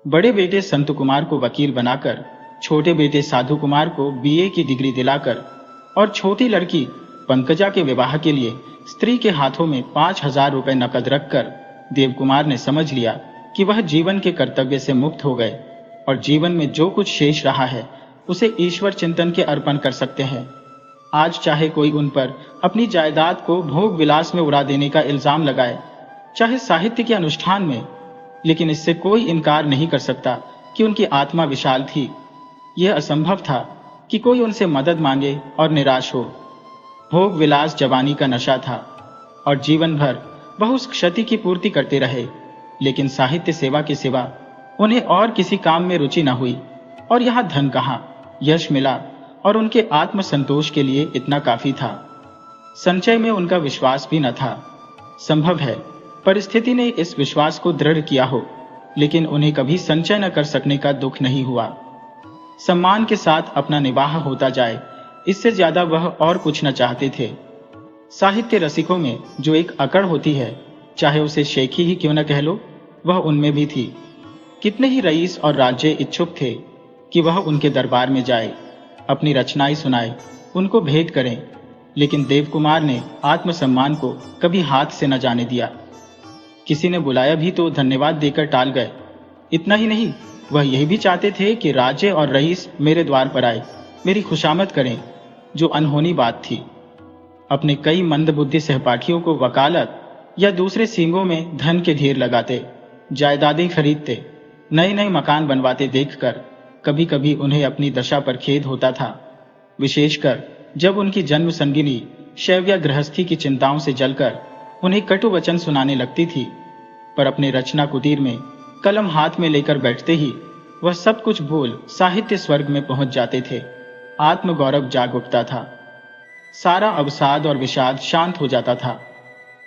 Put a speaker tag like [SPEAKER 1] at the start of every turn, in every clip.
[SPEAKER 1] बड़े बेटे संत कुमार को वकील बनाकर, छोटे बेटे साधु कुमार को बीए की डिग्री दिलाकर और छोटी लड़की पंकजा के विवाह के लिए स्त्री के हाथों में 5,000 रुपए नकद रखकर देवकुमार ने समझ लिया कि वह जीवन के कर्तव्य से मुक्त हो गए और जीवन में जो कुछ शेष रहा है उसे ईश्वर चिंतन के अर्पण कर सकते हैं। आज चाहे कोई उन पर अपनी जायदाद को भोग विलास में उड़ा देने का इल्जाम लगाए, चाहे साहित्य के अनुष्ठान में, लेकिन इससे कोई इनकार नहीं कर सकता कि उनकी आत्मा विशाल थी। यह असंभव था कि कोई उनसे मदद मांगे और निराश हो। भोग विलास जवानी का नशा था और जीवन भर वह उस क्षति की पूर्ति करते रहे, लेकिन साहित्य सेवा के सिवा उन्हें और किसी काम में रुचि न हुई। और यहाँ धन कहाँ, यश मिला और उनके आत्मसंतोष के लिए इतना काफी था। संचय में उनका विश्वास भी न था। संभव है परिस्थिति ने इस विश्वास को दृढ़ किया हो, लेकिन उन्हें कभी संचय न कर सकने का दुख नहीं हुआ। सम्मान के साथ अपना निवाह होता जाए, इससे ज्यादा वह और कुछ न चाहते थे। साहित्य रसिकों में जो एक अकड़ होती है, चाहे उसे शेखी ही क्यों न कह लो, वह उनमें भी थी। कितने ही रईस और राजे इच्छुक थे कि वह उनके दरबार में जाए, अपनी रचनाएं सुनाए, उनको भेंट करें, लेकिन देवकुमार ने आत्मसम्मान को कभी हाथ से न जाने दिया। किसी ने बुलाया भी तो धन्यवाद देकर टाल गए। इतना ही नहीं, वह यही भी चाहते थे कि राजे और रईस मेरे द्वार पर आए, मेरी खुशामद करें, जो अनहोनी बात थी। अपने कई मंदबुद्धि सहपाठियों को वकालत या दूसरे सींगों में धन के ढेर लगाते, जायदादें खरीदते, नए नए मकान बनवाते देखकर कभी कभी उन्हें अपनी दशा पर खेद होता था, विशेषकर जब उनकी जन्म संगिनी शैव्य गृहस्थी की चिंताओं से जलकर उन्हें कटु वचन सुनाने लगती थी। पर अपने रचना कुटीर में कलम हाथ में लेकर बैठते ही वह सब कुछ भूल साहित्य स्वर्ग में पहुंच जाते थे। आत्मगौरव जाग उठता था, सारा अवसाद और विषाद शांत हो जाता था।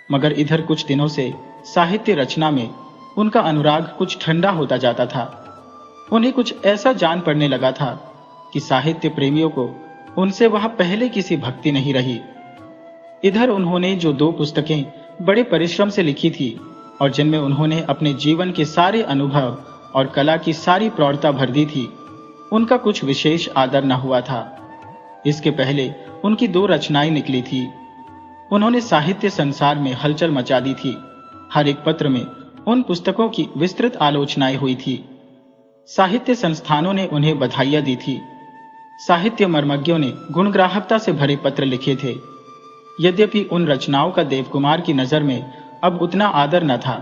[SPEAKER 1] मगर इधर कुछ दिनों से साहित्य रचना में उनका अनुराग कुछ ठंडा होता जाता था। उन्हें कुछ ऐसा जान पड़ने लगा था कि साहित्य प्रेमियों को उनसे वह पहले किसी भक्ति नहीं रही। इधर उन्होंने जो 2 पुस्तकें बड़े परिश्रम से लिखी थी और जिनमें उन्होंने अपने जीवन के सारे अनुभव और कला की सारी प्रौढ़ता भर दी थी, उनका कुछ विशेष आदर न हुआ था। इसके पहले उनकी 2 रचनाएं निकली थी। उन्होंने साहित्य संसार में हलचल मचा दी थी। हर एक पत्र में उन पुस्तकों की विस्तृत आलोचनाएं हुई थी। साहित्य संस्थानों ने उन्हें बधाइयां दी थी। साहित्य मर्मज्ञों ने गुणग्राहकता से भरे पत्र लिखे थे। यद्यपि उन रचनाओं का देवकुमार की नजर में अब उतना आदर न था।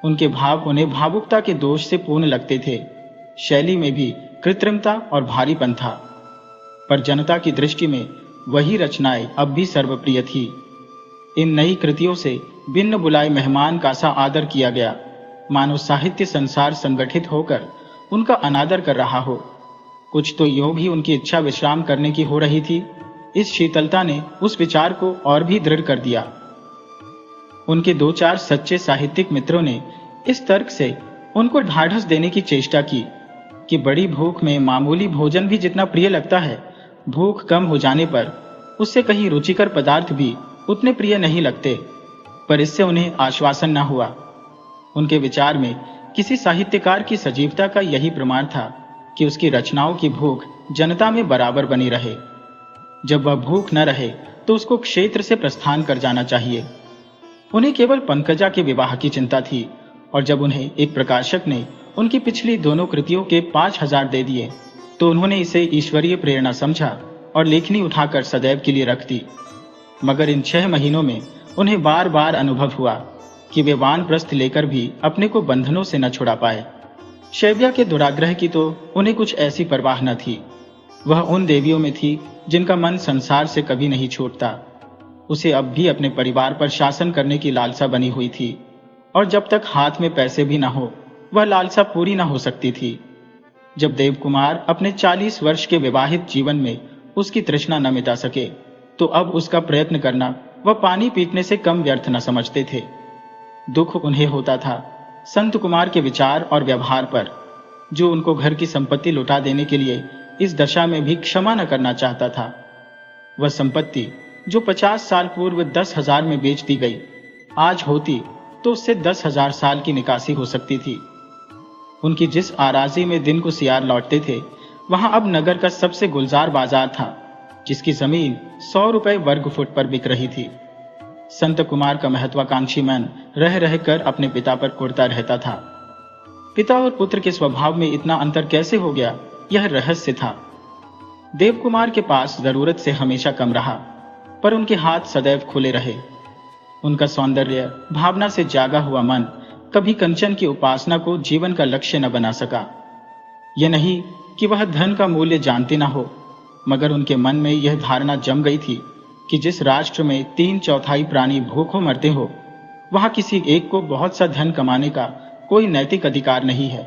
[SPEAKER 1] उनके भाव उन्हें भावुकता के दोष से पूर्ण लगते थे। शैली में भी कृत्रिमता और भारीपन था। पर जनता की दृष्टि में वही रचनाएं अब भी सर्वप्रिय थी। इन नई कृतियों से बिन बुलाए मेहमान का सा आदर किया गया, मानो साहित्य संसार संगठित होकर उनका अनादर कर रहा हो। कुछ तो यूं भी उनकी इच्छा विश्राम करने की हो रही थी। इस शीतलता ने उस विचार को और भी दृढ़ कर दिया। उनके 2-4 सच्चे साहित्यिक मित्रों ने इस तर्क से उनको ढाढ़स देने की चेष्टा की कि बड़ी भूख में मामूली भोजन भी जितना प्रिय लगता है, भूख कम हो जाने पर उससे कहीं रुचिकर पदार्थ भी उतने प्रिय नहीं लगते। पर इससे उन्हें आश्वासन न हुआ। उनके विचार में किसी साहित्यकार की सजीवता का यही प्रमाण था कि उसकी रचनाओं की भूख जनता में बराबर बनी रहे। जब वह भूख न रहे तो उसको क्षेत्र से प्रस्थान कर जाना चाहिए। उन्हें केवल पंकजा के विवाह की चिंता थी और जब उन्हें एक प्रकाशक ने उनकी पिछली दोनों कृतियों के 5,000 दे दिए तो उन्होंने इसे ईश्वरीय प्रेरणा समझा और लेखनी उठाकर सदैव के लिए रख दी। मगर इन 6 महीनों में उन्हें बार बार अनुभव हुआ कि वे वानप्रस्थ लेकर भी अपने को बंधनों से न छुड़ा पाए। शैव्या के दुराग्रह की तो उन्हें कुछ ऐसी परवाह न थी। वह उन देवियों में थी जिनका मन संसार से कभी नहीं छूटता। उसे अब भी अपने परिवार पर शासन करने की लालसा बनी हुई थी और जब तक हाथ में पैसे भी न हो वह लालसा पूरी न हो सकती थी। जब देवकुमार अपने 40 वर्ष के विवाहित जीवन में उसकी तृष्णा न मिटा सके तो अब उसका प्रयत्न करना वह पानी पीटने से कम व्यर्थ न समझते थे। दुख उन्हें होता था संत कुमार के विचार और व्यवहार पर, जो उनको घर की संपत्ति लुटा देने के लिए इस दशा में भी क्षमा न करना चाहता था। वह संपत्ति जो 50 साल पूर्व 10,000 में बेच दी गई, आज होती तो उससे 10,000 साल की निकासी हो सकती थी। उनकी जिस आराजी में दिन को सियार लौटते थे, वहां अब नगर का सबसे गुलजार बाजार था, जिसकी जमीन 100 रुपए वर्ग फुट पर बिक रही थी। संत कुमार का महत्वाकांक्षी मन रह रहकर अपने पिता पर कुढ़ता रहता था। पिता और पुत्र के स्वभाव में इतना अंतर कैसे हो गया, यह रहस्य था। देव कुमार के पास जरूरत से हमेशा कम रहा, पर उनके हाथ सदैव खुले रहे। उनका सौंदर्य भावना से जागा हुआ मन कभी कंचन की उपासना को जीवन का लक्ष्य न बना सका। यह नहीं कि वह धन का मूल्य जानते न हो, मगर उनके मन में यह धारणा जम गई थी कि जिस राष्ट्र में 3/4 प्राणी भूखों मरते हो, वहां किसी एक को बहुत सा धन कमाने का कोई नैतिक अधिकार नहीं है,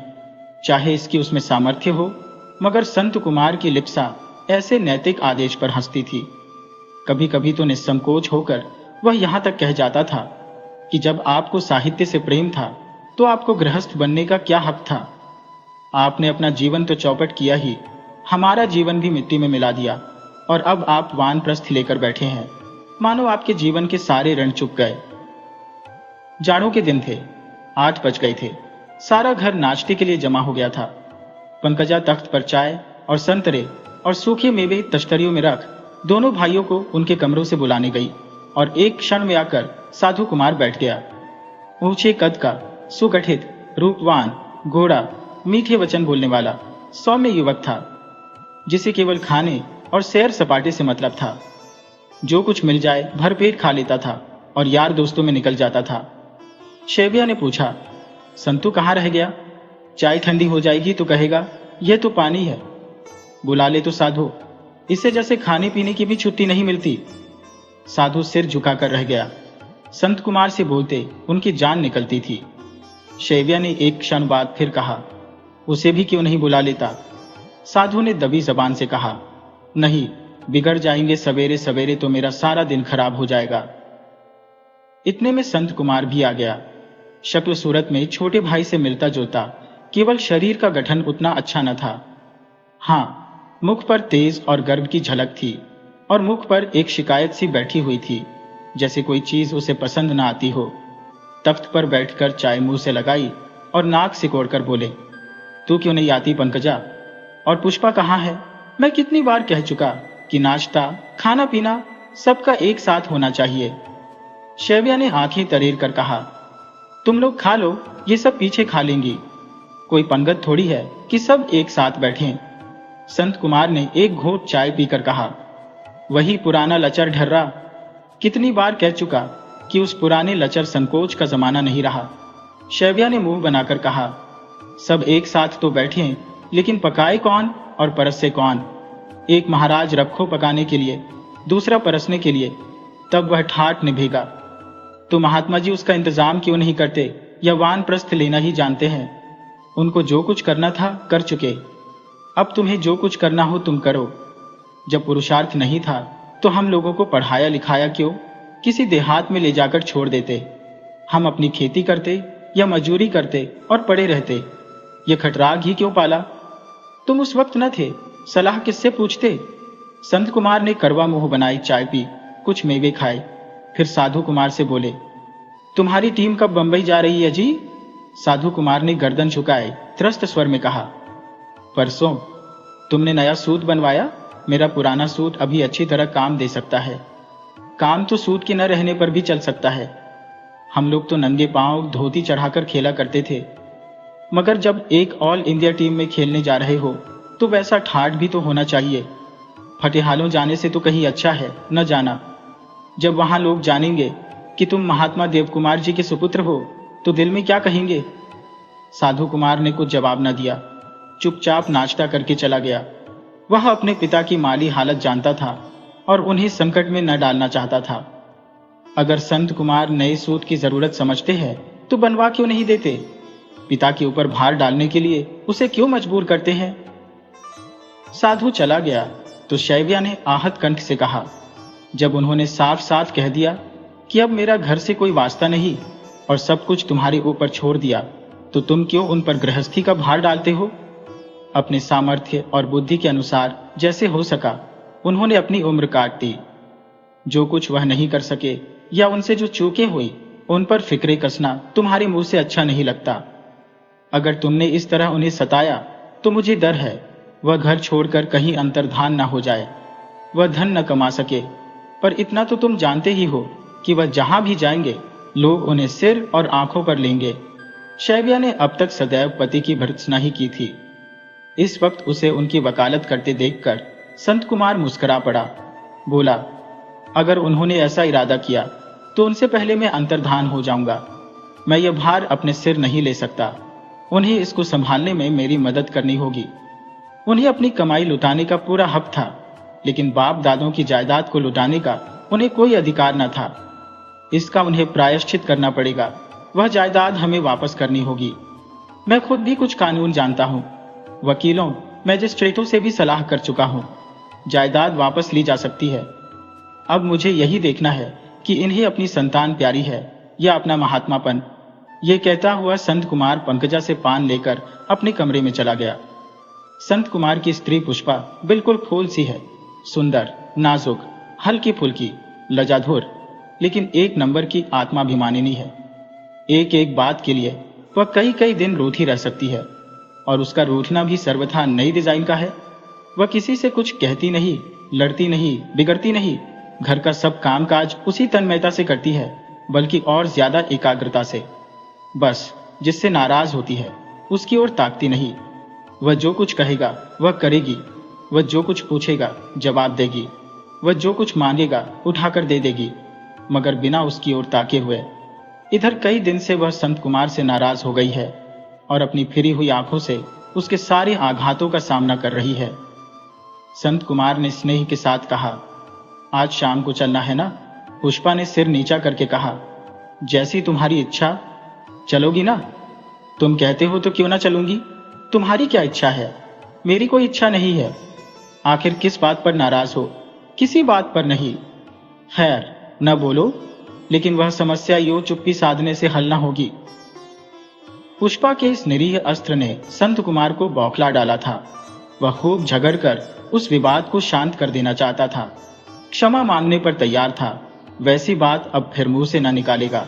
[SPEAKER 1] चाहे इसकी उसमें सामर्थ्य हो। मगर संत कुमार की लिप्सा ऐसे नैतिक आदेश पर हंसती थी। कभी कभी तो निसंकोच होकर वह यहां तक कह जाता था कि जब आपको साहित्य से प्रेम था तो आपको गृहस्थ बनने का क्या हक था। आपने अपना जीवन तो चौपट किया ही, हमारा जीवन भी मिट्टी में मिला दिया, और अब आप वानप्रस्थ लेकर बैठे हैं, मानो आपके जीवन के सारे ऋण चुक गए। जाड़ों के दिन थे, 8 बज गए थे। सारा घर नाश्ते के लिए जमा हो गया था। पंकजा तख्त पर चाय और संतरे और सूखे मेवे तश्तरियों में रख दोनों भाइयों को उनके कमरों से बुलाने गई, और एक क्षण में आकर साधु कुमार बैठ गया। ऊंचे कद का, सुगठित, रूपवान, घोड़ा, मीठे वचन बोलने वाला सौम्य युवक था, जिसे केवल खाने और सैर सपाटे से मतलब था। जो कुछ मिल जाए भरपेट खा लेता था और यार दोस्तों में निकल जाता था। शैव्या ने पूछा, संतू कहाँ रह गया? चाय ठंडी हो जाएगी तो कहेगा यह तो पानी है। बुला ले तो साधु, इससे जैसे खाने पीने की भी छुट्टी नहीं मिलती। साधु सिर झुकाकर रह गया। संत कुमार से बोलते उनकी जान निकलती थी। शैव्या ने एक क्षण बाद फिर कहा, उसे भी क्यों नहीं बुला लेता? साधु ने दबी जबान से कहा, नहीं, बिगड़ जाएंगे सवेरे सवेरे तो मेरा सारा दिन खराब हो जाएगा। इतने में संत कुमार भी आ गया। शक्ल सूरत में छोटे भाई से मिलता जुलता, केवल शरीर का गठन उतना अच्छा न था। हाँ, मुख पर तेज और गर्व की झलक थी, और मुख पर एक शिकायत सी बैठी हुई थी, जैसे कोई चीज उसे पसंद न आती हो। तख्त पर बैठकर चाय मुंह से लगाई और नाक सिकोड़कर बोले, तू क्यों नहीं आती पंकजा? और पुष्पा कहाँ है? मैं कितनी बार कह चुका कि नाश्ता, खाना पीना सबका एक साथ होना चाहिए। शैव्या ने आंखें तरेर कर कहा, तुम लोग खा लो, ये सब पीछे खा लेंगी। कोई पंगत थोड़ी है कि सब एक साथ बैठें। संत कुमार ने एक घोंट चाय पीकर कहा, वही पुराना लचर ढर्रा। कितनी बार कह चुका कि उस पुराने लचर संकोच का जमाना नहीं रहा। शैव्या ने मुंह बनाकर कहा, सब एक साथ तो बैठे, लेकिन पकाए कौन और परसे कौन? एक महाराज रखो पकाने के लिए, दूसरा परसने के लिए, तब वह ठाठ निभेगा। तो महात्मा जी उसका इंतजाम क्यों नहीं करते, या वानप्रस्थ लेना ही जानते हैं? उनको जो कुछ करना था कर चुके, अब तुम्हें जो कुछ करना हो तुम करो। जब पुरुषार्थ नहीं था तो हम लोगों को पढ़ाया लिखाया क्यों? किसी देहात में ले जाकर छोड़ देते। हम अपनी खेती करते या मजूरी करते और पड़े रहते। ये खटराग ही क्यों पाला? तुम उस वक्त न थे, सलाह किससे पूछते? संत कुमार ने करवा मुंह बनाई चाय पी, कुछ मेवे खाए, फिर साधु कुमार से बोले, तुम्हारी टीम कब बंबई जा रही है जी? साधु कुमार ने गर्दन झुकाए त्रस्त स्वर में कहा, परसों। तुमने नया सूट बनवाया? मेरा पुराना सूट अभी अच्छी तरह काम दे सकता है। काम तो सूट के न रहने पर भी चल सकता है। हम लोग तो नंगे पांव धोती चढ़ाकर खेला करते थे, मगर जब एक ऑल इंडिया टीम में खेलने जा रहे हो तो वैसा ठाठ भी तो होना चाहिए। फटेहालों जाने से तो कहीं अच्छा है न जाना। जब वहां लोग जानेंगे कि तुम महात्मा देव कुमार जी के सुपुत्र हो तो दिल में क्या कहेंगे? साधु कुमार ने कुछ जवाब न दिया, चुपचाप नाश्ता करके चला गया। वह अपने पिता की माली हालत जानता था और उन्हें संकट में न डालना चाहता था। अगर संत कुमार नए सूट की जरूरत समझते हैं तो बनवा क्यों नहीं देते? पिता के ऊपर भार डालने के लिए उसे क्यों मजबूर करते हैं? साधु चला गया तो शैव्या ने आहत कंठ से कहा, जब उन्होंने साफ साफ कह दिया कि अब मेरा घर से कोई वास्ता नहीं और सब कुछ तुम्हारे ऊपर छोड़ दिया, तो तुम क्यों उन पर गृहस्थी का भार डालते हो? अपने सामर्थ्य और बुद्धि के अनुसार जैसे हो सका उन्होंने अपनी उम्र काट दी। जो कुछ वह नहीं कर सके या उनसे जो चूकें हुई उन पर फिक्रे कसना तुम्हारे मुंह से अच्छा नहीं लगता। अगर तुमने इस तरह उन्हें सताया तो मुझे डर है वह घर छोड़कर कहीं अंतर्धान न हो जाए, वह धन न कमा सके। पर इतना तो तुम जानते ही हो कि वह जहां भी जाएंगे लोग उन्हें सिर और आंखों पर लेंगे। शैव्या ने अब तक सदैव पति की भर्त्सना ही की थी। इस वक्त उसे उनकी वकालत करते देखकर संत कुमार मुस्कुरा पड़ा। बोला, अगर उन्होंने ऐसा इरादा किया तो उनसे पहले मैं अंतर्धान हो जाऊंगा। मैं यह भार अपने सिर नहीं ले सकता। उन्हें इसको संभालने में मेरी मदद करनी होगी। उन्हें अपनी कमाई लुटाने का पूरा हक था, लेकिन बाप दादों की जायदाद को लुटाने का उन्हें कोई अधिकार न था। इसका उन्हें प्रायश्चित करना पड़ेगा। वह जायदाद हमें वापस करनी होगी। मैं खुद भी कुछ कानून जानता हूँ। वकीलों, मैजिस्ट्रेटों से भी सलाह कर चुका हूँ। जायदाद वापस ली जा सकती है। अब मुझे यही देखना है कि इन्हें अपनी संतान प्यारी है या अपना महात्मापन। ये कहता हुआ संत कुमार पंकजा से पान लेकर अपने कमरे में चला गया। संत कुमार की स्त्री पुष्पा बिल्कुल फूल सी है, सुंदर, नाजुक, हल्की फुल्की, लजाधुर, लेकिन एक नंबर की आत्माभिमानिनी है। एक एक बात के लिए वह कई कई दिन रूठी रह सकती है, और उसका रूठना भी सर्वथा नई डिजाइन का है। वह किसी से कुछ कहती नहीं, लड़ती नहीं, बिगड़ती नहीं। घर का सब कामकाज उसी तन्मयता से करती है, बल्कि और ज्यादा एकाग्रता से। बस जिससे नाराज होती है उसकी ओर ताकती नहीं। वह जो कुछ कहेगा वह करेगी। वह जो कुछ पूछेगा जवाब देगी। वह जो कुछ मांगेगा उठाकर दे देगी, मगर बिना उसकी ओर ताके हुए। इधर कई दिन से वह संत कुमार से नाराज हो गई है और अपनी फिरी हुई आंखों से उसके सारे आघातों का सामना कर रही है। संत कुमार ने स्नेह के साथ कहा, आज शाम को चलना है ना? पुष्पा ने सिर नीचा करके कहा, जैसी तुम्हारी इच्छा। चलोगी ना? तुम कहते हो तो क्यों ना चलूंगी। तुम्हारी क्या इच्छा है? मेरी कोई इच्छा नहीं है। आखिर किस बात पर नाराज हो? किसी बात पर नहीं। खैर, न बोलो, लेकिन वह समस्या यूं चुप्पी साधने से हल न होगी। पुष्पा के इस निरीह अस्त्र ने संत कुमार को बौखला डाला था। वह खूब झगड़कर उस विवाद को शांत कर देना चाहता था। क्षमा मांगने पर तैयार था। वैसी बात अब फिर मुंह से न निकालेगा।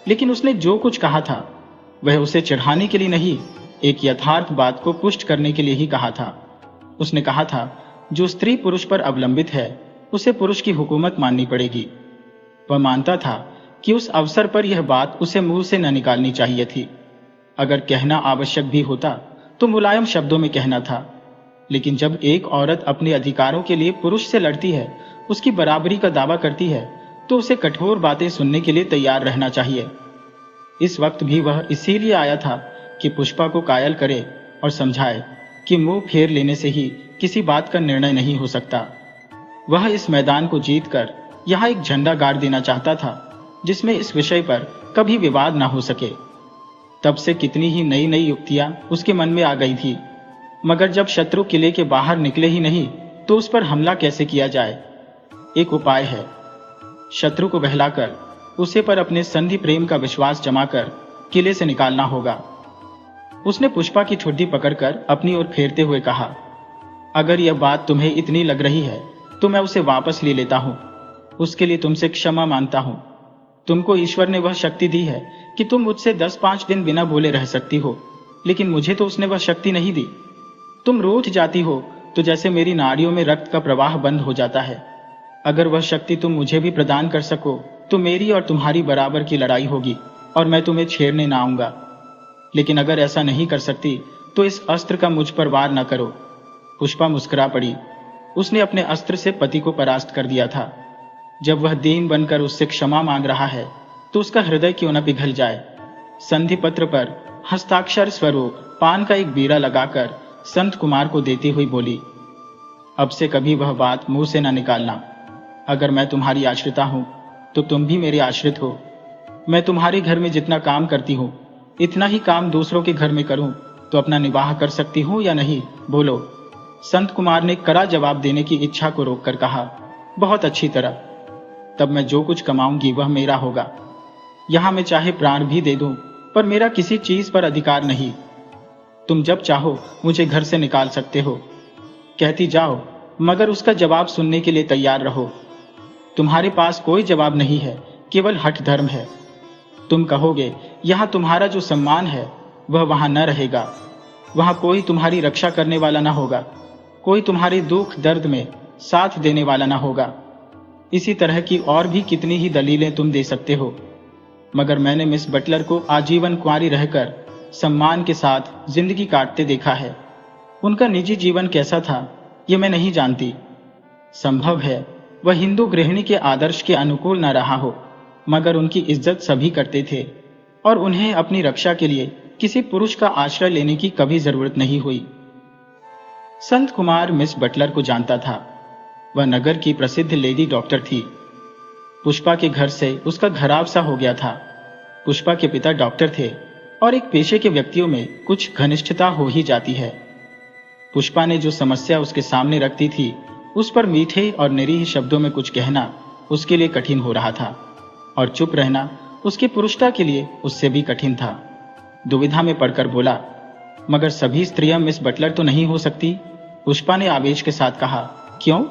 [SPEAKER 1] लेकिन उसने जो कुछ कहा था वह उसे चिढ़ाने के लिए नहीं, एक यथार्थ बात को पुष्ट करने के लिए ही कहा था। उसने कहा था, जो स्त्री पुरुष पर अवलंबित है उसे पुरुष की हुकूमत माननी पड़ेगी। वह मानता था कि उस अवसर पर यह बात उसे मुंह से न निकालनी चाहिए थी। अगर कहना आवश्यक भी होता तो मुलायम शब्दों में कहना था। लेकिन जब एक औरत अपने अधिकारों के लिए पुरुष से लड़ती है, उसकी बराबरी का दावा करती है, तो उसे कठोर बातें सुनने के लिए तैयार रहना चाहिए। इस वक्त भी वह इसीलिए आया था कि पुष्पा को कायल करे और समझाए कि मुंह फेर लेने से ही किसी बात का निर्णय नहीं हो सकता। वह इस मैदान को जीतकर यहाँ एक झंडा गाड़ देना चाहता था जिसमें इस विषय पर कभी विवाद ना हो सके। तब से कितनी ही नई नई युक्तियां उसके मन में आ गई थी, मगर जब शत्रु किले के बाहर निकले ही नहीं तो उस पर हमला कैसे किया जाए। एक उपाय है, शत्रु को बहलाकर उसे पर अपने संधि प्रेम का विश्वास जमाकर किले से निकालना होगा। उसने पुष्पा की ठुड्डी पकड़कर अपनी ओर फेरते हुए कहा, अगर यह बात तुम्हें इतनी लग रही है तो मैं उसे वापस ले लेता हूं। उसके लिए तुमसे क्षमा मांगता हूं। तुमको ईश्वर ने वह शक्ति दी है कि तुम मुझसे 10-5 दिन बिना बोले रह सकती हो, लेकिन मुझे तो उसने वह शक्ति नहीं दी। तुम रूठ जाती हो तो जैसे मेरी नाड़ियों में रक्त का प्रवाह बंद हो जाता है। अगर वह शक्ति तुम मुझे भी प्रदान कर सको तो मेरी और तुम्हारी बराबर की लड़ाई होगी और मैं तुम्हें छेड़ने ना आऊंगा। लेकिन अगर ऐसा नहीं कर सकती तो इस अस्त्र का मुझ पर वार न करो। पुष्पा मुस्कुरा पड़ी। उसने अपने अस्त्र से पति को परास्त कर दिया था। जब वह दीन बनकर उससे क्षमा मांग रहा है तो उसका हृदय क्यों न पिघल जाए। संधि पत्र पर हस्ताक्षर स्वरूप पान का एक बीड़ा लगाकर संत कुमार को देती हुई बोली, अब से कभी वह बात मुंह से न निकालना। अगर मैं तुम्हारी आश्रिता हूं तो तुम भी मेरे आश्रित हो। मैं तुम्हारे घर में जितना काम करती हूं इतना ही काम दूसरों के घर में करूं तो अपना निवाह कर सकती हूं या नहीं, बोलो। संत कुमार ने कड़ा जवाब देने की इच्छा को रोककर कहा, बहुत अच्छी तरह। तब मैं जो कुछ कमाऊंगी वह मेरा होगा। यहां मैं चाहे प्राण भी दे दूं, पर मेरा किसी चीज पर अधिकार नहीं। तुम जब चाहो मुझे घर से निकाल सकते हो। कहती जाओ, मगर उसका जवाब सुनने के लिए तैयार रहो। तुम्हारे पास कोई जवाब नहीं है, केवल हठ धर्म है। तुम कहोगे, यहां तुम्हारा जो सम्मान है वह वहां न रहेगा। वहां कोई तुम्हारी रक्षा करने वाला न होगा, कोई तुम्हारे दुख दर्द में साथ देने वाला न होगा। इसी तरह की और भी कितनी ही दलीलें तुम दे सकते हो, मगर मैंने मिस बटलर को आजीवन कुंवारी रहकर सम्मान के साथ जिंदगी काटते देखा है। उनका निजी जीवन कैसा था ये मैं नहीं जानती। संभव है वह हिंदू गृहिणी के आदर्श के अनुकूल न रहा हो, मगर उनकी इज्जत सभी करते थे और उन्हें अपनी रक्षा के लिए किसी पुरुष का आश्रय लेने की कभी जरूरत नहीं हुई। संत कुमार मिस बटलर को जानता था। वह नगर की प्रसिद्ध लेडी डॉक्टर थी। पुष्पा के घर से उसका घराव सा हो गया था। पुष्पा के पिता डॉक्टर थे और एक पेशे के व्यक्तियों में कुछ घनिष्ठता हो ही जाती है। पुष्पा ने जो समस्या उसके सामने रखती थी, उस पर मीठे और निरीह शब्दों में कुछ कहना उसके लिए कठिन हो रहा था, और चुप रहना उसके पुरुषता के लिए उससे भी कठिन था। दुविधा में पड़कर बोला, मगर सभी स्त्रियां मिस बटलर तो नहीं हो सकती? पुष्पा ने आवेश के साथ कहा। क्यों?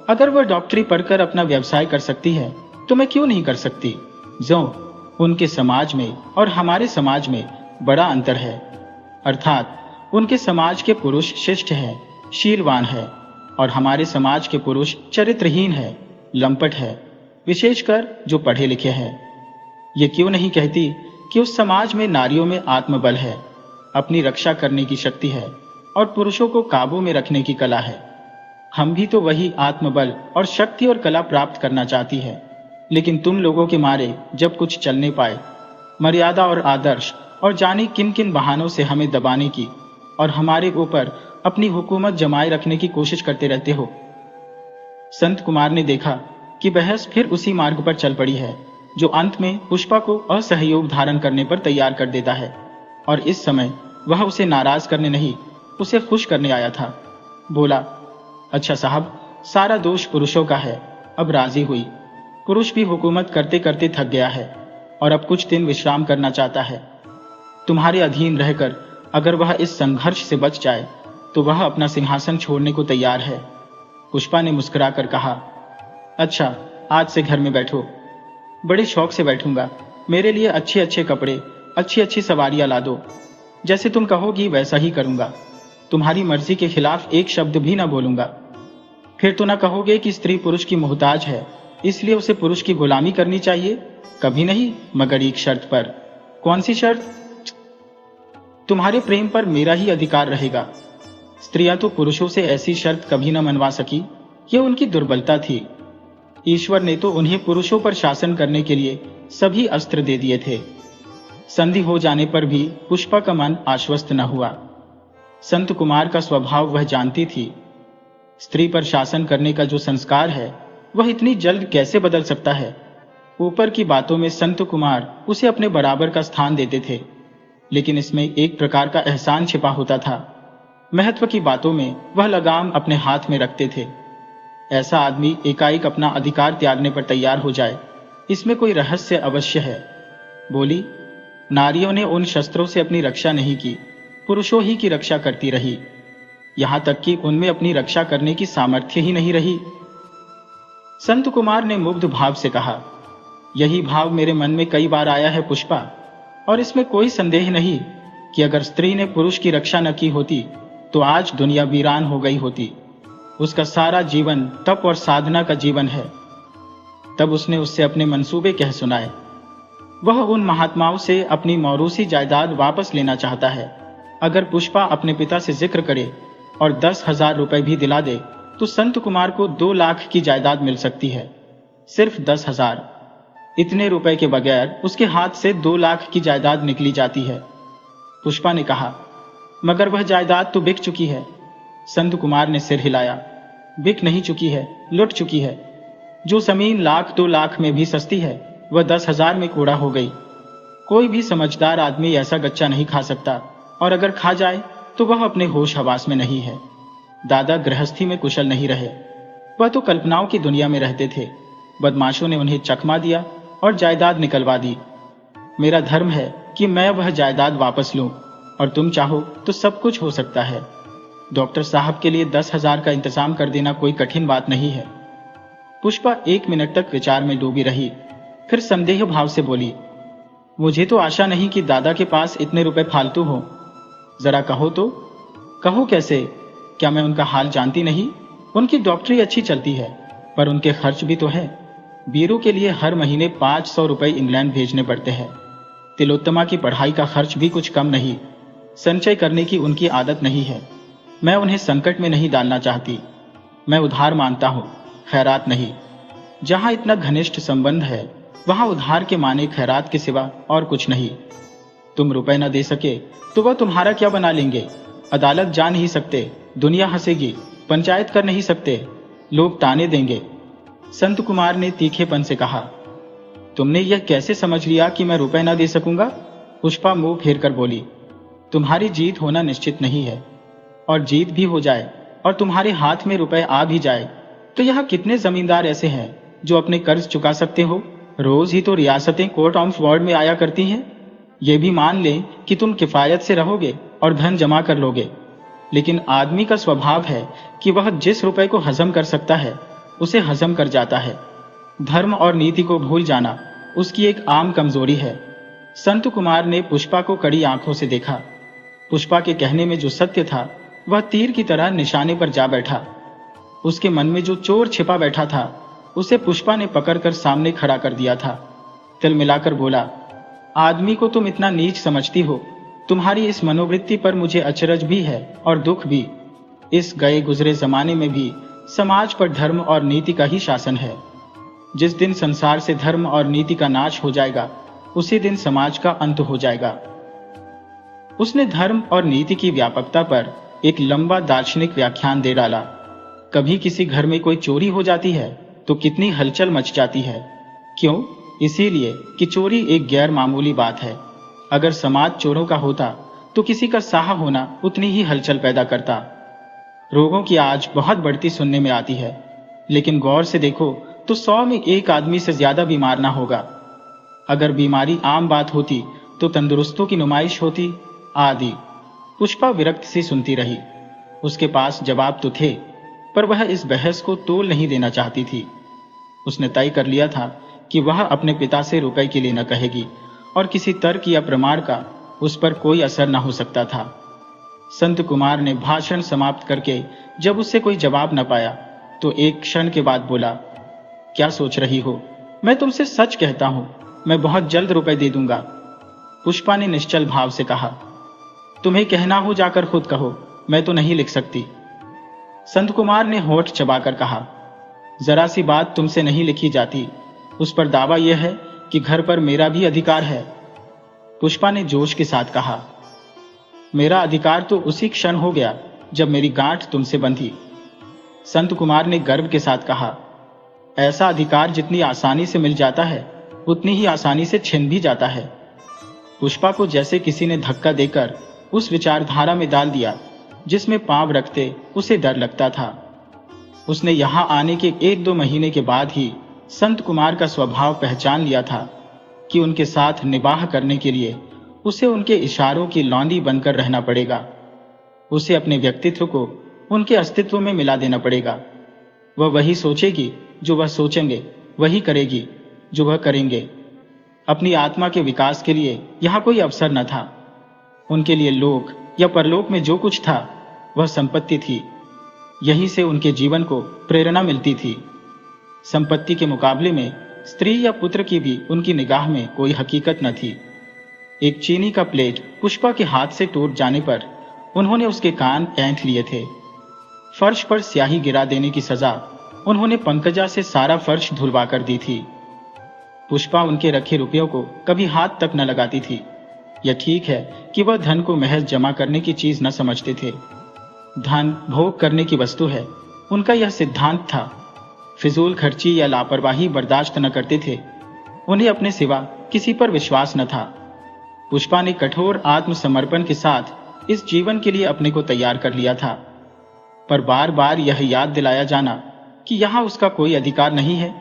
[SPEAKER 1] अगर वह डॉक्टरी पढ़कर अपना व्यवसाय कर सकती है तो मैं क्यों नहीं कर सकती? जो उनके समाज में और हमारे समाज में बड़ा अंतर है, अर्थात उनके समाज के पुरुष शिष्ट है, शीलवान है, और हमारे समाज के पुरुष चरित्रहीन है, लंपट है, विशेषकर जो पढ़े लिखे हैं। ये क्यों नहीं कहती कि उस समाज में नारियों में आत्मबल है, अपनी रक्षा करने की शक्ति है और पुरुषों को काबू में रखने की कला है। हम भी तो वही आत्मबल और शक्ति और कला प्राप्त करना चाहती है, लेकिन तुम लोगों के मारे जब कुछ चलने पाए, मर्यादा और आदर्श और जाने किन किन बहानों से हमें दबाने की और हमारे ऊपर अपनी हुकूमत जमाए रखने की कोशिश करते रहते हो। संत कुमार ने देखा कि बहस फिर उसी मार्ग पर चल पड़ी है जो अंत में पुष्पा को असहयोग धारण करने पर तैयार कर देता है, और इस समय वह उसे नाराज करने नहीं, उसे खुश करने आया था। बोला, अच्छा साहब, सारा दोष पुरुषों का है। अब राजी हुई। पुरुष भी हुकूमत करते करते थक गया है और अब कुछ दिन विश्राम करना चाहता है। तुम्हारे अधीन रहकर अगर वह इस संघर्ष से बच जाए तो वह अपना सिंहासन छोड़ने को तैयार है। पुष्पा ने मुस्कुराकर कहा, अच्छा, आज से घर में बैठो। बड़े शौक से बैठूंगा। मेरे लिए अच्छे अच्छे कपड़े, अच्छी अच्छी सवारियां ला दो। जैसे तुम कहोगी वैसा ही करूंगा। तुम्हारी मर्जी के खिलाफ एक शब्द भी ना बोलूंगा। फिर तो ना कहोगे कि स्त्री पुरुष की मोहताज है, इसलिए उसे पुरुष की गुलामी करनी चाहिए? कभी नहीं, मगर एक शर्त पर। कौन सी शर्त? तुम्हारे प्रेम पर मेरा ही अधिकार रहेगा। स्त्रियां तो पुरुषों से ऐसी शर्त कभी न मनवा सकी। ये उनकी दुर्बलता थी। ईश्वर ने तो उन्हें पुरुषों पर शासन करने के लिए सभी अस्त्र दे दिए थे। संधि हो जाने पर भी पुष्पा का मन आश्वस्त न हुआ। संत कुमार का स्वभाव वह जानती थी। स्त्री पर शासन करने का जो संस्कार है वह इतनी जल्द कैसे बदल सकता है? ऊपर की बातों में संत कुमार उसे अपने बराबर का स्थान देते थे, लेकिन इसमें एक प्रकार का एहसान छिपा होता था। महत्व की बातों में वह लगाम अपने हाथ में रखते थे। ऐसा आदमी एकाएक अपना अधिकार त्यागने पर तैयार हो जाए, इसमें कोई रहस्य अवश्य है। बोली, नारियों ने उन शस्त्रों से अपनी रक्षा नहीं की, पुरुषों ही की रक्षा करती रही। यहां तक कि उनमें अपनी रक्षा करने की सामर्थ्य ही नहीं रही। संत कुमार ने मुग्ध भाव से कहा, यही भाव मेरे मन में कई बार आया है पुष्पा, और इसमें कोई संदेह नहीं कि अगर स्त्री ने पुरुष की रक्षा न की होती तो आज दुनिया वीरान हो गई होती। उसका सारा जीवन तप और साधना का जीवन है। तब उसने उससे अपने मंसूबे कह सुनाए। वह उन महात्माओं से अपनी मौरूसी जायदाद वापस लेना चाहता है। अगर पुष्पा अपने पिता से जिक्र करे और 10,000 रुपए भी दिला दे तो संत कुमार को 2 लाख की जायदाद मिल सकती है। सिर्फ 10,000। इतने रुपए के बगैर उसके हाथ से 2 लाख की जायदाद निकली जाती है। पुष्पा ने कहा, मगर वह जायदाद तो बिक चुकी है। संत कुमार ने सिर हिलाया। बिक नहीं चुकी है, लुट चुकी है। जो जमीन 1,00,000 2 लाख में भी सस्ती है वह 10,000 में कूड़ा हो गई। कोई भी समझदार आदमी ऐसा गच्चा नहीं खा सकता, और अगर खा जाए तो वह अपने होश हवास में नहीं है। दादा गृहस्थी में कुशल नहीं रहे, वह तो कल्पनाओं की दुनिया में रहते थे। बदमाशों ने उन्हें चकमा दिया और जायदाद निकलवा दी। मेरा धर्म है कि मैं वह जायदाद वापस लूं, और तुम चाहो तो सब कुछ हो सकता है। डॉक्टर साहब के लिए 10,000 का इंतजाम कर देना कोई कठिन बात नहीं है। पुष्पा 1 मिनट तक विचार में डूबी रही, फिर संदेह भाव से बोली, मुझे तो आशा नहीं कि दादा के पास इतने रुपए फालतू हो। जरा कहो तो। कहो कैसे? क्या मैं उनका हाल जानती नहीं? उनकी डॉक्टरी अच्छी चलती है, पर उनके खर्च भी तो है। बीरू के लिए हर महीने 500 रुपए इंग्लैंड भेजने पड़ते हैं। तिलोत्तमा की पढ़ाई का खर्च भी कुछ कम नहीं। संचय करने की उनकी आदत नहीं है। मैं उन्हें संकट में नहीं डालना चाहती। मैं उधार मांगता हूँ, खैरात नहीं। जहां इतना घनिष्ठ संबंध है, वहां उधार के माने खैरात के सिवा और कुछ नहीं। तुम रुपए न दे सके तो वह तुम्हारा क्या बना लेंगे? अदालत जा नहीं सकते, दुनिया हंसेगी। पंचायत कर नहीं सकते, लोग ताने देंगे। संत कुमार ने तीखेपन से कहा। तुमने यह कैसे समझ लिया कि मैं रुपए न दे सकूंगा? पुष्पा मुंह फेर कर बोली। तुम्हारी जीत होना निश्चित नहीं है, और जीत भी हो जाए और तुम्हारे हाथ में रुपए आ भी जाए तो यहाँ कितने जमींदार ऐसे हैं जो अपने कर्ज चुका सकते हो? रोज ही तो रियासतें कोर्ट ऑफ वार्ड में आया करती हैं। ये भी मान लें कि तुम किफायत से रहोगे और धन जमा कर लोगे, लेकिन आदमी का स्वभाव है कि वह जिस रुपए को हजम कर सकता है उसे हजम कर जाता है। धर्म और नीति को भूल जाना उसकी एक आम कमजोरी है। संत कुमार ने पुष्पा को कड़ी आंखों से देखा। पुष्पा के कहने में जो सत्य था वह तीर की तरह निशाने पर जा बैठा। उसके मन में जो चोर छिपा बैठा था उसे पुष्पा ने पकड़कर सामने खड़ा कर दिया था। तिल मिलाकर बोला, आदमी को तुम इतना नीच समझती हो। तुम्हारी इस मनोवृत्ति पर मुझे अचरज भी है और दुख भी। इस गए गुजरे जमाने में भी समाज पर धर्म और नीति का ही शासन है। जिस दिन संसार से धर्म और नीति का नाश हो जाएगा उसी दिन समाज का अंत हो जाएगा। उसने धर्म और नीति की व्यापकता पर एक लंबा दार्शनिक व्याख्यान दे डाला। कभी किसी घर में कोई चोरी हो जाती है तो कितनी हलचल मच जाती है। क्यों? इसीलिए कि चोरी एक गैर मामूली बात है। अगर समाज चोरों का होता तो किसी का साह होना उतनी ही हलचल पैदा करता। रोगों की आज बहुत बढ़ती सुनने में आती है, लेकिन गौर से देखो तो 100 में एक आदमी से ज्यादा बीमार ना होगा। अगर बीमारी आम बात होती तो तंदुरुस्तों की नुमाइश होती आदि। पुष्पा विरक्त सी सुनती रही। उसके पास जवाब तो थे, पर वह इस बहस को तोल नहीं देना चाहती थी। उसने तय कर लिया था कि वह अपने पिता से रुपए के लिए न कहेगी और किसी तर्क या प्रमाण का उस पर कोई असर न हो सकता था। संत कुमार ने भाषण समाप्त करके जब उससे कोई जवाब न पाया तो एक क्षण के बाद बोला, क्या सोच रही हो? मैं तुमसे सच कहता हूं, मैं बहुत जल्द रुपए दे दूंगा। पुष्पा ने निश्चल भाव से कहा, तुम्हें कहना हो जाकर खुद कहो, मैं तो नहीं लिख सकती। संत कुमार ने होठ चबाकर कहा, जरा सी बात तुमसे नहीं लिखी जाती, उस पर दावा यह है कि घर पर मेरा भी अधिकार है। पुष्पा ने जोश के साथ कहा, मेरा अधिकार तो उसी क्षण हो गया जब मेरी गांठ तुमसे बंधी। संत कुमार ने गर्व के साथ कहा, ऐसा अधिकार जितनी आसानी से मिल जाता है उतनी ही आसानी से छिन भी जाता है। पुष्पा को जैसे किसी ने धक्का देकर उस विचारधारा में डाल दिया जिसमें पांव रखते उसे डर लगता था। उसने यहां आने के 1-2 महीने के बाद ही संत कुमार का स्वभाव पहचान लिया था कि उनके साथ निबाह करने के लिए उसे उनके इशारों की लौंडी बनकर रहना पड़ेगा। उसे अपने व्यक्तित्व को उनके अस्तित्व में मिला देना पड़ेगा। वह वही सोचेगी जो वह सोचेंगे, वही करेगी जो वह करेंगे। अपनी आत्मा के विकास के लिए यहाँ कोई अवसर न था। उनके लिए लोक या परलोक में जो कुछ था वह संपत्ति थी। यहीं से उनके जीवन को प्रेरणा मिलती थी। संपत्ति के मुकाबले में स्त्री या पुत्र की भी उनकी निगाह में कोई हकीकत न थी। एक चीनी का प्लेट पुष्पा के हाथ से टूट जाने पर उन्होंने उसके कान ऐंठ लिए थे। फर्श पर स्याही गिरा देने की सजा उन्होंने पंकजा से सारा फर्श धुलवा कर दी थी। पुष्पा उनके रखे रुपयों को कभी हाथ तक न लगाती थी। यह ठीक है कि वह धन को महज जमा करने की चीज न समझते थे। धन भोग करने की वस्तु है, उनका यह सिद्धांत था। फिजूल खर्ची या लापरवाही बर्दाश्त न करते थे। उन्हें अपने सिवा किसी पर विश्वास न था। पुष्पा ने कठोर आत्मसमर्पण के साथ इस जीवन के लिए अपने को तैयार कर लिया था, पर बार बार यह याद दिलाया जाना कि यहाँ उसका कोई अधिकार नहीं है,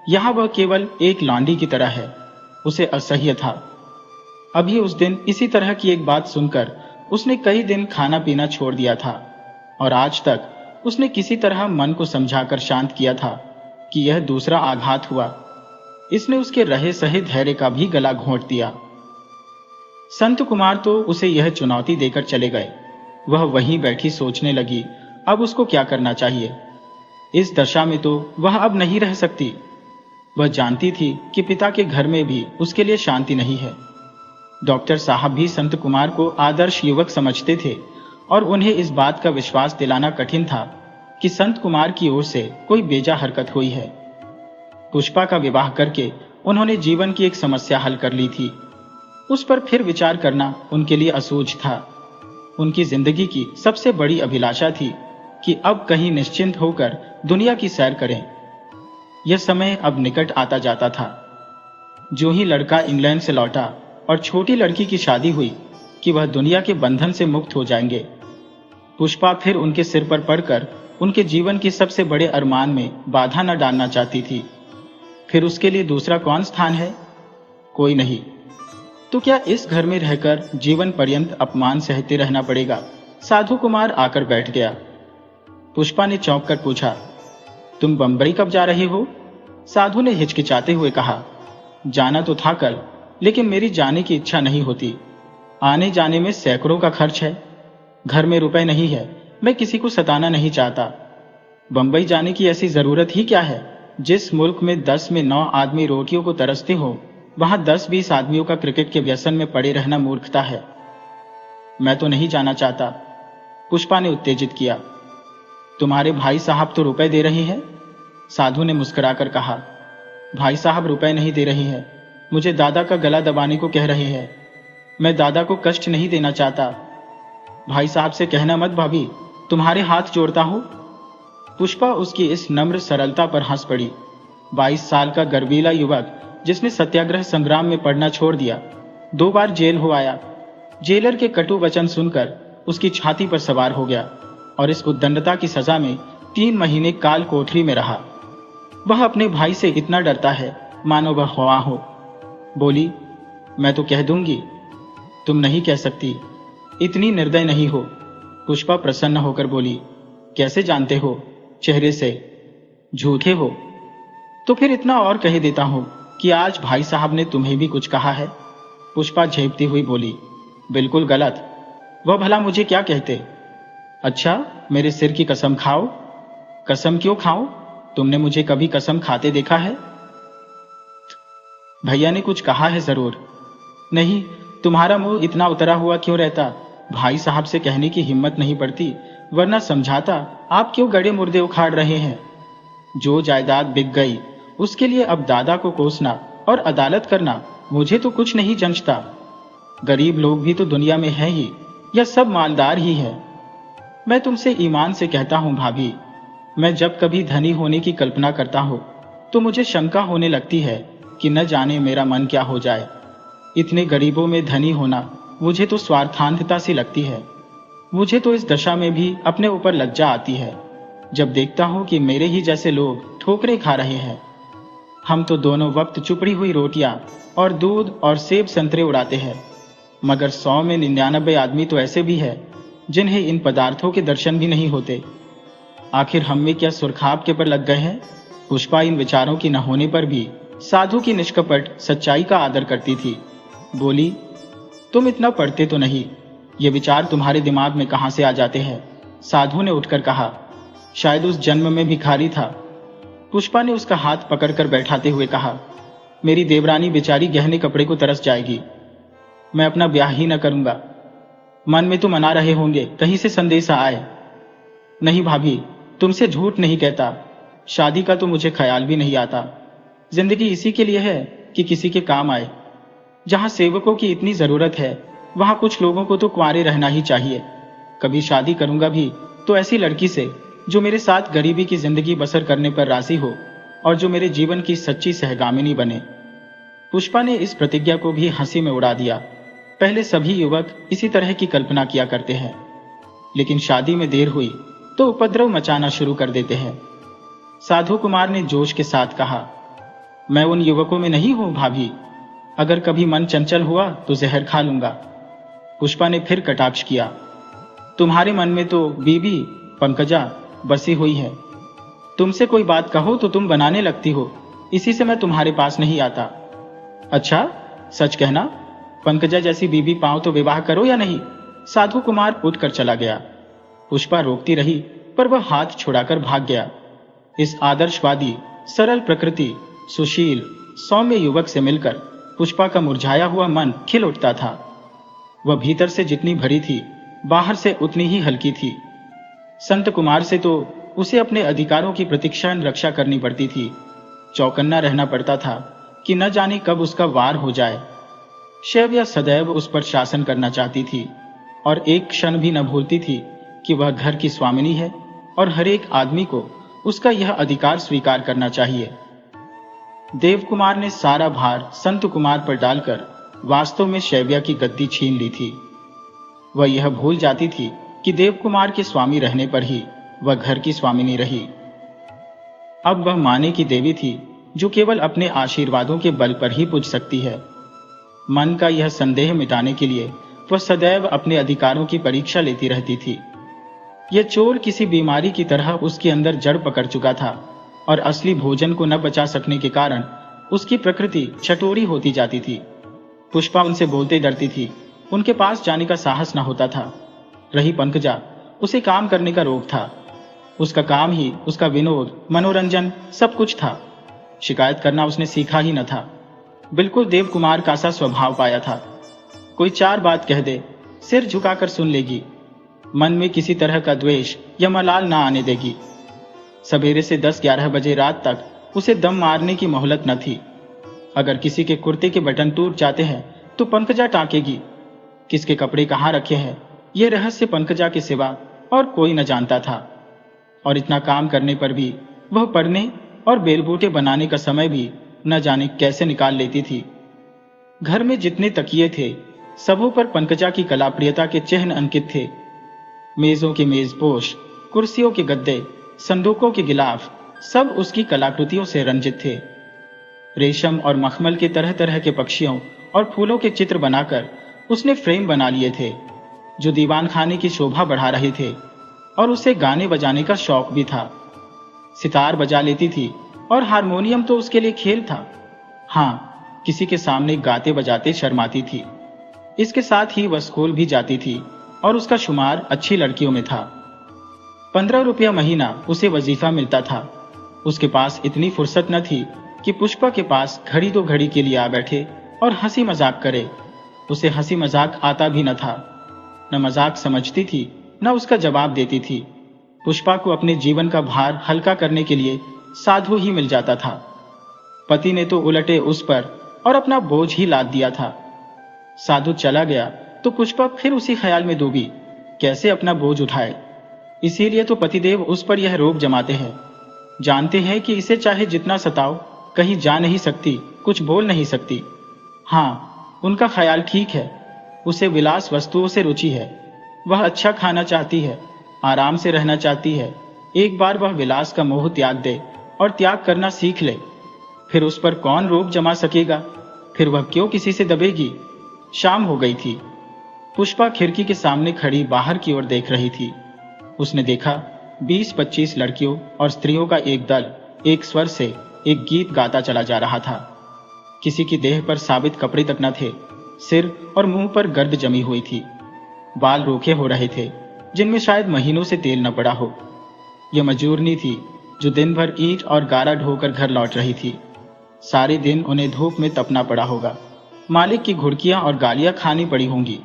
[SPEAKER 1] यहाँ वह केवल एक लौंडी की तरह है, उसे असह्य था। अभी उस दिन इसी तरह की एक बात सुनकर उसने कई दिन खाना पीना छोड़ दिया था और आज तक उसने किसी तरह मन को समझाकर शांत किया था कि यह दूसरा आघात हुआ। इसने उसके रहे सहे धैर्य का भी गला घोंट दिया। संत कुमार तो उसे यह चुनौती देकर चले गए। वह वहीं बैठी सोचने लगी, अब उसको क्या करना चाहिए। इस दशा में तो वह अब नहीं रह सकती। वह जानती थी कि पिता के घर में भी उसके लिए शांति नहीं है। डॉक्टर साहब भी संत कुमार को आदर्श युवक समझते थे और उन्हें इस बात का विश्वास दिलाना कठिन था कि संत कुमार की ओर से कोई बेजा हरकत हुई है। पुष्पा का विवाह करके उन्होंने जीवन की एक समस्या हल कर ली थी। उस पर फिर विचार करना उनके लिए असूझ था। उनकी जिंदगी की सबसे बड़ी अभिलाषा थी कि अब कहीं निश्चिंत होकर दुनिया की सैर करें। यह समय अब निकट आता जाता था। जो ही लड़का इंग्लैंड से लौटा और छोटी लड़की की शादी हुई कि वह दुनिया के बंधन से मुक्त हो जाएंगे। पुष्पा फिर उनके सिर पर पड़कर उनके जीवन के सबसे बड़े अरमान में बाधा न डालना चाहती थी। फिर उसके लिए दूसरा कौन स्थान है? कोई नहीं। तो क्या इस घर में रहकर जीवन पर्यंत अपमान सहते रहना पड़ेगा? साधु कुमार आकर बैठ गया। पुष्पा ने चौंक कर पूछा, तुम बंबई कब जा रहे हो? साधु ने हिचकिचाते हुए कहा, जाना तो था कल, लेकिन मेरी जाने की इच्छा नहीं होती। आने जाने में सैकड़ों का खर्च है। घर में रुपए नहीं है। मैं किसी को सताना नहीं चाहता। बंबई जाने की ऐसी जरूरत ही क्या है? जिस मुल्क में 10 में 9 आदमी रोटियों को तरसते हो, वहां 10-20 आदमियों का क्रिकेट के व्यसन में पड़े रहना मूर्खता है। मैं तो नहीं जाना चाहता, पुष्पा ने उत्तेजित किया। तुम्हारे भाई साहब तो रुपए दे रहे हैं, साधु ने मुस्कुराकर कहा। भाई साहब रुपए नहीं दे रहे हैं, मुझे दादा का गला दबाने को कह रहे हैं। मैं दादा को कष्ट नहीं देना चाहता। भाई साहब से कहना मत भाभी, तुम्हारे हाथ जोड़ता हूं। पुष्पा उसकी इस नम्र सरलता पर हंस पड़ी। 22 साल का गर्वीला युवक जिसने सत्याग्रह संग्राम में पढ़ना छोड़ दिया, 2 बार जेल हो आया। जेलर के कटु वचन सुनकर उसकी छाती पर सवार हो गया और इस उद्दंडता की सजा में 3 महीने काल कोठरी में रहा। वह अपने भाई से इतना डरता है मानो वह हवा हो। बोली, मैं तो कह दूंगी। तुम नहीं कह सकती, इतनी निर्दय नहीं हो। पुष्पा प्रसन्न होकर बोली, कैसे जानते हो? चेहरे से। झूठे हो। तो फिर इतना और कह देता हूं कि आज भाई साहब ने तुम्हें भी कुछ कहा है। पुष्पा झेपती हुई बोली, बिल्कुल गलत। वह भला मुझे क्या कहते? अच्छा, मेरे सिर की कसम खाओ। कसम क्यों खाओ? तुमने मुझे कभी कसम खाते देखा है? भैया ने कुछ कहा है जरूर। नहीं, तुम्हारा मुंह इतना उतरा हुआ क्यों रहता? भाई साहब से कहने की हिम्मत नहीं पड़ती, वरना समझाता। आप क्यों गड़े मुर्दे उखाड़ रहे हैं? जो जायदाद बिक गई उसके लिए अब दादा को कोसना और अदालत करना मुझे तो कुछ नहीं जंचता। गरीब लोग भी तो दुनिया में हैं ही, या सब मालदार ही है। मैं तुमसे ईमान से कहता हूं भाभी, मैं जब कभी धनी होने की कल्पना करता हूं तो मुझे शंका होने लगती है कि न जाने मेरा मन क्या हो जाए। इतने गरीबों में धनी होना मुझे तो स्वार्थांधता सी लगती है। मुझे तो इस दशा में भी अपने ऊपर लज्जा आती है जब देखता हूं कि मेरे ही जैसे लोग ठोकरें खा रहे हैं। हम तो दोनों वक्त चुपड़ी हुई रोटियां और दूध और सेब संतरे उड़ाते हैं, मगर 100 में 99 आदमी तो ऐसे भी है जिन्हें इन पदार्थों के दर्शन भी नहीं होते। आखिर हम में क्या सुरखाब के पर लग गए हैं? पुष्पा इन विचारों की न होने पर भी साधु की निष्कपट सच्चाई का आदर करती थी। बोली, तुम इतना पढ़ते तो नहीं, ये विचार तुम्हारे दिमाग में कहां से आ जाते हैं? साधु ने उठकर कहा, शायद उस जन्म में भिखारी था। पुष्पा ने उसका हाथ पकड़कर बैठाते हुए कहा, मेरी देवरानी बेचारी गहने कपड़े को तरस जाएगी। मैं अपना ब्याह ही न करूंगा। मन में तो मना रहे होंगे कहीं से संदेशा आए। नहीं भाभी, तुमसे झूठ नहीं कहता। शादी का तो मुझे ख्याल भी नहीं आता। जिंदगी इसी के लिए है कि किसी के काम आए। जहां सेवकों की इतनी जरूरत है वहां कुछ लोगों को तो कुंवारे रहना ही चाहिए। कभी शादी करूंगा भी तो ऐसी लड़की से जो मेरे साथ गरीबी की जिंदगी बसर करने पर राजी हो और जो मेरे जीवन की सच्ची सहगामिनी बने। पुष्पा ने इस प्रतिज्ञा को भी हंसी में उड़ा दिया। पहले सभी युवक इसी तरह की कल्पना किया करते हैं, लेकिन शादी में देर हुई तो उपद्रव मचाना शुरू कर देते हैं। साधु कुमार ने जोश के साथ कहा, मैं उन युवकों में नहीं हूं भाभी। अगर कभी मन चंचल हुआ तो जहर खा लूंगा। पुष्पा ने फिर कटाक्ष किया, तुम्हारे मन में तो बीबी पंकजा बसी हुई है। तुमसे कोई बात कहो तो तुम बनाने लगती हो, इसी से मैं तुम्हारे पास नहीं आता। अच्छा, सच कहना, पंकजा जैसी बीबी पाओ तो विवाह करो या नहीं। साधु कुमार उठकर चला गया। पुष्पा रोकती रही, पर वह हाथ छुड़ाकर भाग गया। इस आदर्शवादी, सरल प्रकृति, सुशील, सौम्य युवक से मिलकर पुष्पा का मुरझाया हुआ मन खिल उठता था। वह भीतर से जितनी भरी थी, बाहर से उतनी ही हल्की थी। संत कुमार से तो उसे अपने अधिकारों की प्रतिक्षण रक्षा करनी पड़ती थी। चौकन्ना रहना पड़ता था कि न जाने कब उसका वार हो जाए। शैव्या सदैव उस पर शासन करना चाहती थी और एक क्षण भी न भूलती थी कि वह घर की स्वामिनी है और हर एक आदमी को उसका यह अधिकार स्वीकार करना चाहिए। देव कुमार ने सारा भार संत कुमार पर डालकर वास्तव में शैव्या की गद्दी छीन ली थी। वह यह भूल जाती थी कि देव कुमार के स्वामी रहने पर ही वह घर की स्वामिनी रही। अब वह माने की देवी थी जो केवल अपने आशीर्वादों के बल पर ही पूज सकती है। मन का यह संदेह मिटाने के लिए वह सदैव अपने अधिकारों की परीक्षा लेती रहती थी। यह चोर किसी बीमारी की तरह उसके अंदर जड़ पकड़ चुका था और असली भोजन को न बचा सकने के कारण उसकी प्रकृति चटोरी होती जाती थी। पुष्पा उनसे बोलते डरती थी, उनके पास जाने का साहस न होता था। रही पंकजा, उसे काम करने का रोग था। उसका काम ही उसका विनोद, मनोरंजन सब कुछ था। शिकायत करना उसने सीखा ही न था। बिल्कुल देव कुमार का सा स्वभाव पाया था। कोई चार बात कह दे, सिर झुकाकर सुन लेगी। मन में किसी तरह का द्वेष या मलाल ना आने देगी। सवेरे से 10-11 बजे रात तक उसे दम मारने की मोहलत न थी। अगर किसी के कुर्ते के बटन टूट जाते हैं तो पंकजा टाँकेगी। किसके कपड़े कहाँ रखे हैं, यह रहस्य पंकजा के सिवा और कोई न जानता था। और इतना काम करने पर भी वह पढ़ने और बेलबूटे बनाने का समय भी न जाने कैसे निकाल लेती थी। घर में जितने तकिए थे, सबों पर पंकजा की कलाप्रियता के चिन्ह अंकित थे। मेजों के मेजपोश, कुर्सियों के गद्दे, संदूकों के गिलाफ सब उसकी कलाकृतियों से रंजित थे। रेशम और मखमल के तरह तरह के पक्षियों और फूलों के चित्र बनाकर उसने फ्रेम बना लिए थे, जो दीवान खाने की शोभा बढ़ा रहे थे। और उसे गाने बजाने का शौक भी था। सितार बजा लेती थी और हारमोनियम तो उसके लिए खेल था। हाँ, किसी के सामने गाते बजाते शर्माती थी। इसके साथ ही वह स्कूल भी जाती थी और उसका शुमार अच्छी लड़कियों में था। 15 रुपया महीना उसे वजीफा मिलता था। उसके पास इतनी फुर्सत न थी कि पुष्पा के पास घड़ी दो घड़ी के लिए आ बैठे और हंसी मजाक करे। उसे हंसी मजाक आता भी न था। न मजाक समझती थी, न उसका जवाब देती थी। पुष्पा को अपने जीवन का भार हल्का करने के लिए साधु ही मिल जाता था। पति ने तो उलटे उस पर और अपना बोझ ही लाद दिया था। साधु चला गया तो पुष्पा फिर उसी ख्याल में डूबी, कैसे अपना बोझ उठाए। इसीलिए तो पतिदेव उस पर यह रोक जमाते हैं। जानते हैं कि इसे चाहे जितना सताओ, कहीं जा नहीं सकती, कुछ बोल नहीं सकती। हाँ, उनका ख्याल ठीक है। उसे विलास वस्तुओं से रुचि है। वह अच्छा खाना चाहती है, आराम से रहना चाहती है। एक बार वह विलास का मोह त्याग दे और त्याग करना सीख ले, फिर उस पर कौन रोक जमा सकेगा। फिर वह क्यों किसी से दबेगी। शाम हो गई थी। पुष्पा खिड़की के सामने खड़ी बाहर की ओर देख रही थी। उसने देखा 20-25 लड़कियों और स्त्रियों का एक दल एक स्वर से एक गीत गाता चला जा रहा था। किसी की देह पर साबित कपड़े तक न थे। सिर और मुंह पर गर्द जमी हुई थी। बाल रूखे हो रहे थे, जिनमें शायद महीनों से तेल न पड़ा हो। यह मजूरनी थी जो दिन भर ईंट और गारा ढोकर घर लौट रही थी। सारे दिन उन्हें धूप में तपना पड़ा होगा। मालिक की घुड़कियां और गालियां खानी पड़ी होंगी।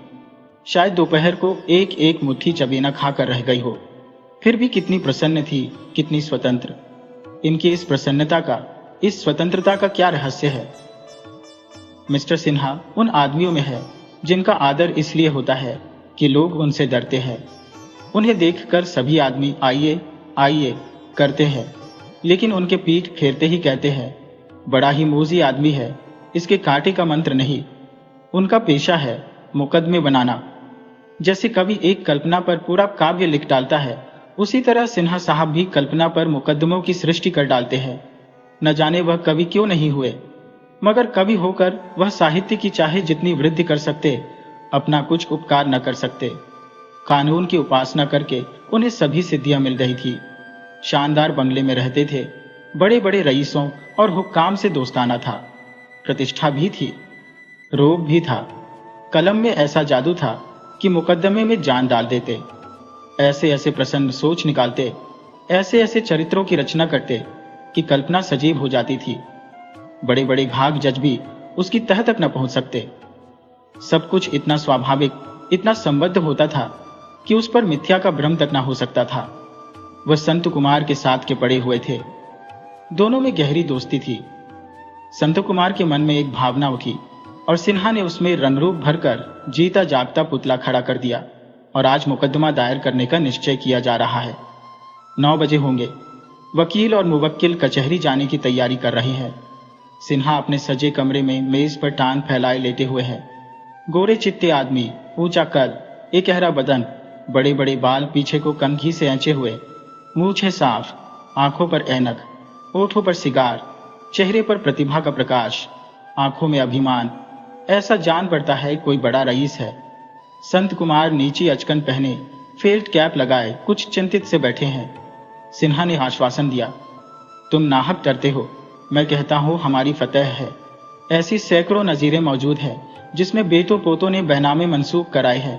[SPEAKER 1] शायद दोपहर को एक एक मुट्ठी चबेना खाकर रह गई हो। फिर भी कितनी प्रसन्न थी, कितनी स्वतंत्र। इनकी इस प्रसन्नता का, इस स्वतंत्रता का क्या रहस्य है। मिस्टर सिन्हा उन आदमियों में है जिनका आदर इसलिए होता है कि लोग उनसे डरते हैं। उन्हें देखकर सभी आदमी आइए आइए करते हैं, लेकिन उनके पीठ फेरते ही कहते हैं, बड़ा ही मोजी आदमी है, इसके कांटे का मंत्र नहीं। उनका पेशा है मुकदमे बनाना। जैसे कवि एक कल्पना पर पूरा काव्य लिख डालता है, उसी तरह सिन्हा साहब भी कल्पना पर मुकदमों की सृष्टि कर डालते हैं। न जाने वह कवि क्यों नहीं हुए, मगर कवि होकर वह साहित्य की चाहे जितनी वृद्धि कर सकते, अपना कुछ उपकार न कर सकते। कानून की उपासना करके उन्हें सभी सिद्धियां मिल रही थी। शानदार बंगले में रहते थे, बड़े बड़े रईसों और हुक्काम से दोस्ताना था। प्रतिष्ठा भी थी, रोब भी था। कलम में ऐसा जादू था कि मुकदमे में जान डाल देते। ऐसे ऐसे प्रसन्न सोच निकालते, ऐसे ऐसे चरित्रों की रचना करते कि कल्पना सजीव हो जाती थी। बड़े बड़े घाघ जज भी उसकी तह तक न पहुंच सकते। सब कुछ इतना स्वाभाविक, इतना संबद्ध होता था कि उस पर मिथ्या का भ्रम तक न हो सकता था। वह संत कुमार के साथ के पड़े हुए थे। दोनों में गहरी दोस्ती थी। संत कुमार के मन में एक भावना उठी और सिन्हा ने उसमें रंगरूप भरकर जीता जागता पुतला खड़ा कर दिया और आज मुकदमा दायर करने का निश्चय किया जा रहा है। 9 बजे होंगे। वकील और मुवक्किल कचहरी जाने की तैयारी कर रहे हैं। सिन्हा अपने सजे कमरे में मेज पर टांग फैलाए लेटे हुए हैं। गोरे चित्ते आदमी, ऊंचा कद, एकहरा बदन, बड़े बड़े बाल पीछे को कंघी से ऐंचे हुए, मूछें साफ, आंखों पर ऐनक, होठों पर सिगार, चेहरे पर प्रतिभा का प्रकाश, आंखों में अभिमान। ऐसा जान पड़ता है कोई बड़ा रईस है। संत कुमार नीची अचकन पहने, फेल्ट कैप लगाए कुछ चिंतित से बैठे हैं। सिन्हा ने आश्वासन दिया, तुम नाहक डरते हो, मैं कहता हूं हमारी फतेह है। ऐसी सैकड़ों नजीरें मौजूद हैं जिसमें बेटों पोतों ने बहनामे मंसूब कराए हैं।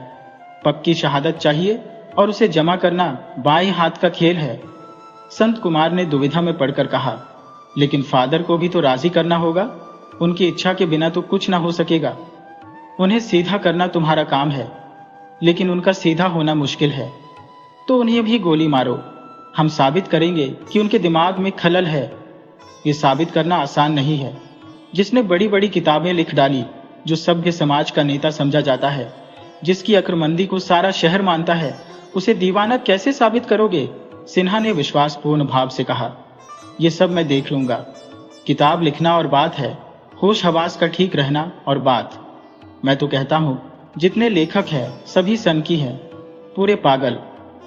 [SPEAKER 1] पक्की शहादत चाहिए और उसे जमा करना बाएं हाथ का खेल है। संत कुमार ने दुविधा में पड़कर कहा, लेकिन फादर को भी तो राजी करना होगा। उनकी इच्छा के बिना तो कुछ ना हो सकेगा। उन्हें सीधा करना तुम्हारा काम है, लेकिन उनका सीधा होना मुश्किल है। तो उन्हें भी गोली मारो। हम साबित करेंगे कि उनके दिमाग में खलल है। ये साबित करना आसान नहीं है। जिसने बड़ी बड़ी किताबें लिख डाली, जो सभ्य समाज का नेता समझा जाता है, जिसकी अक्लमंदी को सारा शहर मानता है, उसे दीवाना कैसे साबित करोगे? सिन्हा ने विश्वासपूर्ण भाव से कहा, ये सब मैं देख लूंगा। किताब लिखना और बात है, होश हवास का ठीक रहना और बात। मैं तो कहता हूं जितने लेखक हैं सभी सनकी हैं, पूरे पागल,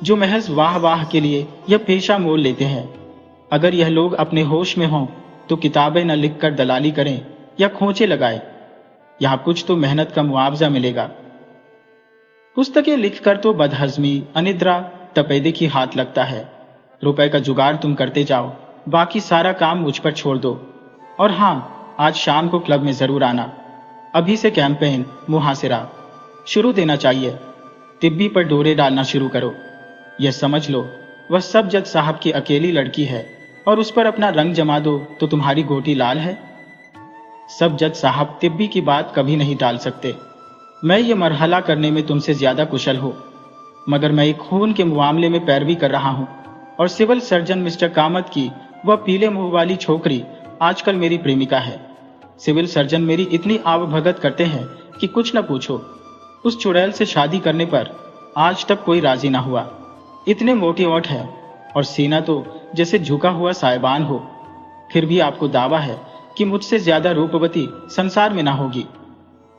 [SPEAKER 1] जो महज वाह वाह के लिए यह पेशा मोल लेते हैं। अगर यह लोग अपने होश में हों तो किताबें न लिखकर दलाली करें या खोंचे लगाए। यहां कुछ तो मेहनत का मुआवजा मिलेगा। पुस्तकें लिखकर तो बदहजमी, अनिद्रा, तपेदिक ही हाथ लगता है। रुपए का जुगाड़ तुम करते जाओ, बाकी सारा काम मुझ पर छोड़ दो। और हाँ, आज शाम को क्लब में जरूर आना। अभी से कैंपेन मुहासिरा शुरू देना चाहिए। तिब्बी पर डोरे डालना शुरू करो। यह समझ लो वह सब जज साहब की अकेली लड़की है और उस पर अपना रंग जमा दो तो तुम्हारी गोटी लाल है। सब जज साहब तिब्बी की बात कभी नहीं टाल सकते। मैं ये मरहला करने में तुमसे ज्यादा कुशल हूं, मगर मैं एक खून के मामले में पैरवी कर रहा हूं और सिविल सर्जन मिस्टर कामत की वह पीले मुंह वाली छोकरी आजकल मेरी प्रेमिका है। सिविल सर्जन मेरी इतनी आवभगत करते हैं कि कुछ न पूछो। उस चुड़ैल से शादी करने पर आज तक कोई राजी ना हुआ। इतने मोटी ओठ है और सीना तो जैसे झुका हुआ साइबान हो। फिर भी आपको दावा है कि मुझसे ज्यादा रूपवती संसार में ना होगी।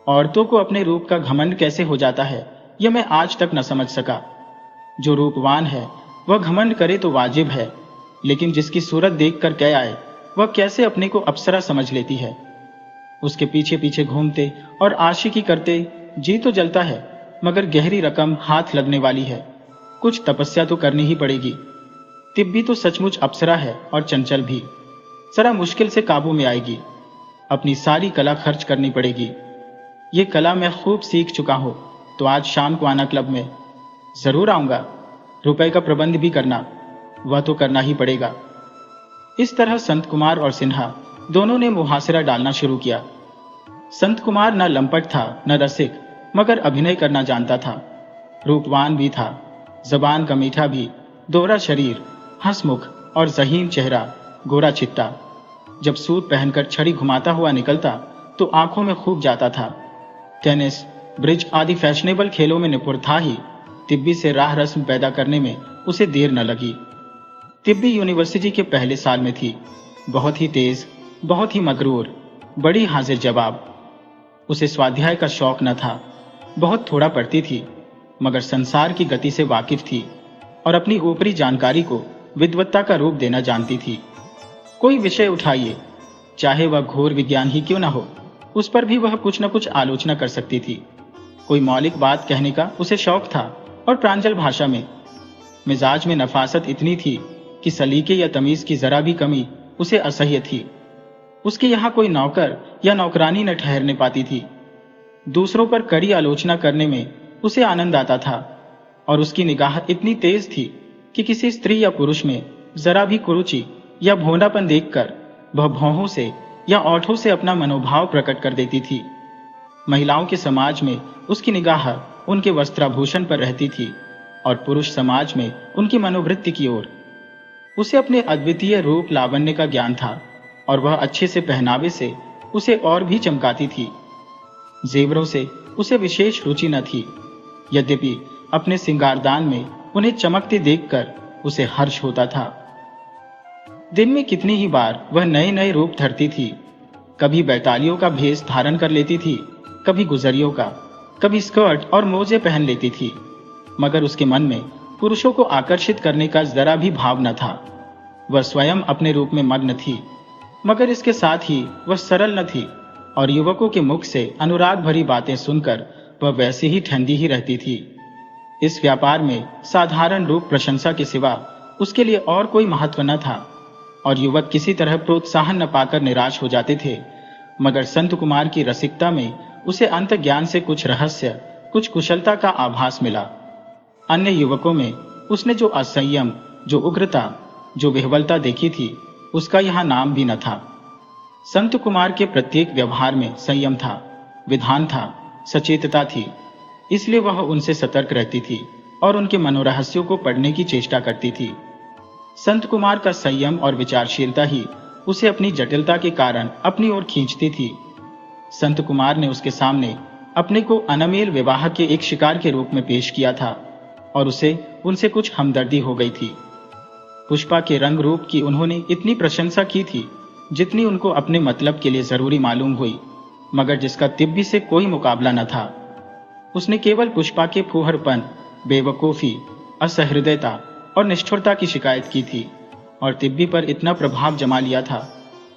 [SPEAKER 1] औरतों को अपने रूप का घमंड कैसे हो जाता है, यह मैं आज तक न समझ सका। जो रूपवान है वह घमंड करे तो वाजिब है, लेकिन जिसकी सूरत देखकर कह आए वह कैसे अपने को अप्सरा समझ लेती है। उसके पीछे पीछे घूमते और आशिकी करते जी तो जलता है, मगर गहरी रकम हाथ लगने वाली है। कुछ तपस्या तो करनी ही पड़ेगी। तिब्बी तो सचमुच अप्सरा है और चंचल भी। जरा मुश्किल से काबू में आएगी। अपनी सारी कला खर्च करनी पड़ेगी। ये कला मैं खूब सीख चुका हूं, तो आज शाम को आना क्लब में। जरूर आऊंगा। रुपए का प्रबंध भी करना, वह तो करना ही पड़ेगा। इस तरह संत कुमार और सिन्हा दोनों ने मुहासिरा डालना शुरू किया। संत कुमार न लंपट था न रसिक, मगर अभिनय करना जानता था। रूपवान भी था, जबान का मीठा भी, दोहरा शरीर, हंसमुख और ज़हीन चेहरा, गोरा चित्ता। जब सूट पहनकर छड़ी घुमाता हुआ निकलता तो आंखों में खूब जाता था। टेनिस, ब्रिज आदि फैशनेबल खेलों में निपुण था ही। तिब्बी से राह रस्म पैदा करने में उसे देर न लगी। तिब्बी यूनिवर्सिटी के पहले साल में थी। बहुत ही तेज, बहुत ही मगरूर, बड़ी हाजिर जवाब। उसे स्वाध्याय का शौक न था। बहुत थोड़ा पढ़ती थी, मगर संसार की गति से वाकिफ थी और अपनी ऊपरी जानकारी को विद्वत्ता का रूप देना जानती थी। कोई विषय उठाइए, चाहे वह घोर विज्ञान ही क्यों न हो, उस पर भी वह कुछ न कुछ आलोचना कर सकती थी। कोई मौलिक बात कहने का उसे शौक था और प्रांजल भाषा में। मिजाज में नफासत इतनी थी कि सलीके या तमीज की जरा भी कमी उसे असह्य थी। उसके यहाँ कोई नौकर या नौकरानी न ठहरने पाती थी। दूसरों पर कड़ी आलोचना करने में उसे आनंद आता था, और उसकी निगाह इतनी तेज थी कि किसी स्त्री या पुरुष में जरा भी कुरुचि या भोंडापन देखकर वह भौहों से या ओठों से अपना मनोभाव प्रकट कर देती थी। महिलाओं के समाज में उसकी निगाह उनके वस्त्राभूषण पर रहती थी और पुरुष समाज में उनकी मनोवृत्ति की ओर। उसे अपने अद्वितीय रूप लावण्य का ज्ञान था और वह अच्छे से पहनावे से उसे और भी चमकाती थी। जेवरों से उसे विशेष रुचि न थी, यद्यपि अपने सिंगारदान में उन्हें चमकते देखकर उसे हर्ष होता था। दिन में कितनी ही बार वह नए नए रूप धरती थी। कभी बैतालियों का भेष धारण कर लेती थी, कभी गुजरियों का, कभी स्कर्ट और मोजे पहन लेती थी, मगर उसके मन में पुरुषों को आकर्षित करने का जरा भी भाव न था। वह स्वयं अपने रूप में मग्न थी, मगर इसके साथ ही वह सरल न थी और युवकों के मुख से अनुराग भरी बातें सुनकर वह वैसे ही ठंडी ही रहती थी। इस व्यापार में साधारण रूप प्रशंसा के सिवा उसके लिए और कोई महत्व न था और युवक किसी तरह प्रोत्साहन न पाकर निराश हो जाते थे। मगर संत कुमार की रसिकता में उसे अंत ज्ञान से कुछ रहस्य, कुछ कुशलता का आभास मिला। अन्य युवकों में उसने जो असंयम, जो उग्रता, जो विह्वलता देखी थी, उसका यहाँ नाम भी न था। संत कुमार के प्रत्येक व्यवहार में संयम था, विधान था, सचेतता थी, इसलिए वह उनसे सतर्क रहती थी और उनके मनोरहस्यों को पढ़ने की चेष्टा करती थी। संत कुमार का संयम और विचारशीलता ही उसे अपनी जटिलता के कारण अपनी ओर खींचती थी। संत कुमार ने उसके सामने अपने को अनमेल विवाह के एक शिकार के रूप में पेश किया था और उसे उनसे कुछ हमदर्दी हो गई थी। पुष्पा के रंग रूप की उन्होंने इतनी प्रशंसा की थी जितनी उनको अपने मतलब के लिए जरूरी मालूम हुई, मगर जिसका तिब्बी से कोई मुकाबला न था। उसने केवल पुष्पा के फूहड़पन, बेवकूफी, असहृदयता और निष्ठुरता की शिकायत की थी और तिब्बी पर इतना प्रभाव जमा लिया था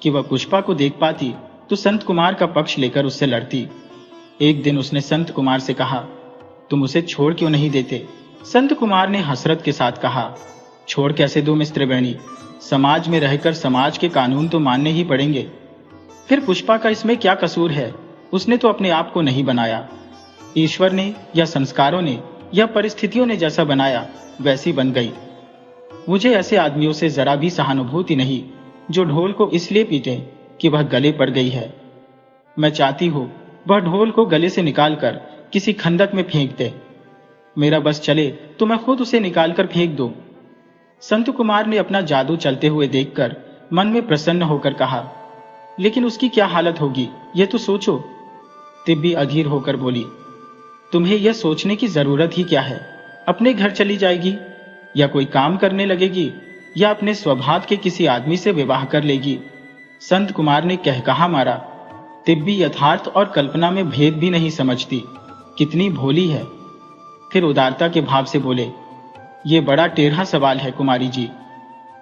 [SPEAKER 1] कि वह पुष्पा को देख पाती तो संत कुमार का पक्ष लेकर उससे लड़ती। एक दिन उसने संत कुमार से कहा, तुम उसे छोड़ क्यों नहीं देते? संत कुमार ने हसरत के साथ कहा, छोड़ कैसे दो मिस्टर बेणी, समाज में रहकर समाज के कानून तो मानने ही पड़ेंगे। फिर पुष्पा का इसमें क्या कसूर है? उसने तो अपने आप को नहीं बनाया। ईश्वर ने या संस्कारों ने या परिस्थितियों ने जैसा बनाया वैसी बन गई। मुझे ऐसे आदमियों से जरा भी सहानुभूति नहीं जो ढोल को इसलिए पीटे कि वह गले पड़ गई है। मैं चाहती हूं वह ढोल को गले से निकालकर किसी खंदक में फेंक दे। मेरा बस चले तो मैं खुद उसे निकालकर फेंक दूं। संत कुमार ने अपना जादू चलते हुए देखकर मन में प्रसन्न होकर कहा, लेकिन उसकी क्या हालत होगी यह तो सोचो। तिब्बी अधीर होकर बोली, तुम्हें यह सोचने की जरूरत ही क्या है? अपने घर चली जाएगी या कोई काम करने लगेगी या अपने स्वभाव के किसी आदमी से विवाह कर लेगी। संत कुमार ने कहकहा मारा, तिब्बी यथार्थ और कल्पना में भेद भी नहीं समझती, कितनी भोली है। फिर उदारता के भाव से बोले, ये बड़ा टेढ़ा सवाल है कुमारी जी।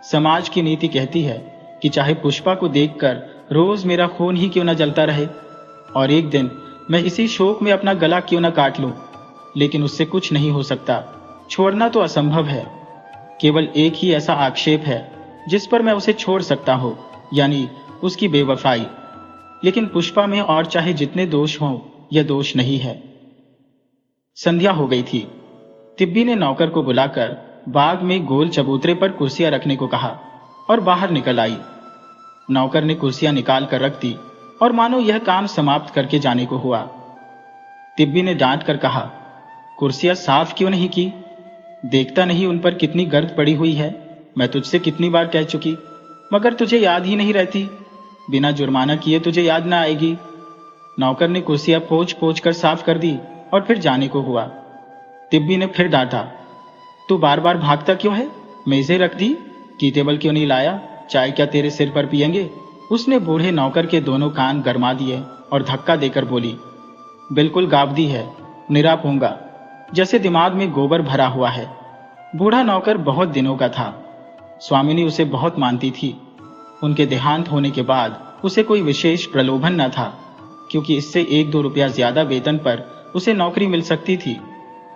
[SPEAKER 1] समाज की नीति कहती है कि चाहे पुष्पा को देखकर रोज मेरा खून ही क्यों न जलता रहे और एक दिन मैं इसी शोक में अपना गला क्यों न काट लूं, लेकिन उससे कुछ नहीं हो सकता। छोड़ना तो असंभव है। केवल एक ही ऐसा आक्षेप है जिस पर मैं उसे छोड़ सकता हूं, यानी उसकी बेवफाई। लेकिन पुष्पा में और चाहे जितने दोष हों, यह दोष नहीं है। संध्या हो गई थी। तिब्बी ने नौकर को बुलाकर बाग में गोल चबूतरे पर कुर्सियां रखने को कहा और बाहर निकल आई। नौकर ने कुर्सियां निकाल कर रख दी और मानो यह काम समाप्त करके जाने को हुआ। तिब्बी ने डांट कर कहा, कुर्सियां साफ क्यों नहीं की? देखता नहीं उन पर कितनी गर्द पड़ी हुई है? मैं तुझसे कितनी बार कह चुकी, मगर तुझे याद ही नहीं रहती। बिना जुर्माना किए तुझे याद ना आएगी। नौकर ने कुर्सियां पोंछ पोंछ कर साफ कर दी और फिर जाने को हुआ। तिब्बी ने फिर डांटा, तू बार बार भागता क्यों है? मेजें रख दी, टी टेबल क्यों नहीं लाया? चाय क्या तेरे सिर पर पिएंगे? उसने बूढ़े नौकर के दोनों कान गरमा दिए और धक्का देकर बोली, बिल्कुल गावदी है, निराप होगा, जैसे दिमाग में गोबर भरा हुआ है। बूढ़ा नौकर बहुत दिनों का था। स्वामिनी उसे बहुत मानती थी। उनके देहांत होने के बाद उसे कोई विशेष प्रलोभन न था, क्योंकि इससे 1-2 रुपया ज्यादा वेतन पर उसे नौकरी मिल सकती थी।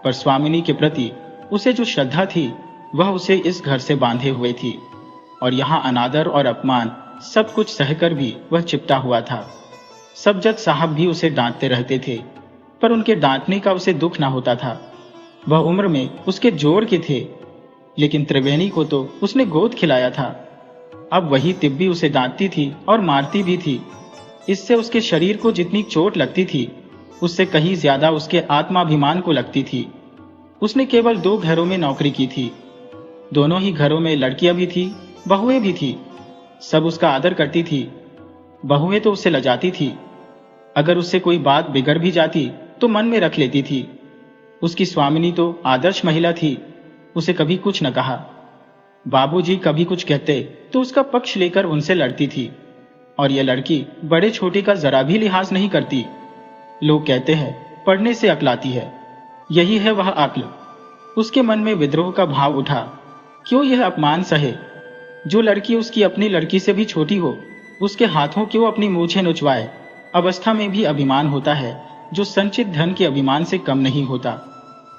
[SPEAKER 1] पर स्वामिनी के प्रति उसे जो श्रद्धा थी वह उसे इस घर से बांधे हुए थी और यहाँ अनादर और अपमान सब कुछ सहकर भी वह चिपटा हुआ था। सब जज साहब भी उसे डांटते रहते थे, पर उनके डांटने का उसे दुख ना होता था। वह उम्र में उसके जोर के थे, लेकिन त्रिवेणी को तो उसने गोद खिलाया था। अब वही तिब्बी उसे डांटती थी और मारती भी थी। इससे उसके शरीर को जितनी चोट लगती थी, उससे कहीं ज्यादा उसके आत्माभिमान को लगती थी। उसने केवल 2 घरों में नौकरी की थी। दोनों ही घरों में लड़कियां भी थी, बहुएं भी थी। सब उसका आदर करती थी। बहुएं तो उससे लजाती थी। अगर उससे कोई बात बिगड़ भी जाती तो मन में रख लेती थी। उसकी स्वामिनी तो आदर्श महिला थी, उसे कभी कुछ न कहा। बाबूजी कभी कुछ कहते तो उसका पक्ष लेकर उनसे लड़ती थी, और यह लड़की बड़े छोटे का जरा भी लिहाज नहीं करती। लोग कहते हैं पढ़ने से अक्ल आती है, यही है वह अक्ल। उसके मन में विद्रोह का भाव उठा। क्यों यह अपमान सहे? जो लड़की उसकी अपनी लड़की से भी छोटी हो, उसके हाथों क्यों अपनी मूछें नुचवाए? अवस्था में भी अभिमान होता है, जो संचित धन के अभिमान से कम नहीं होता।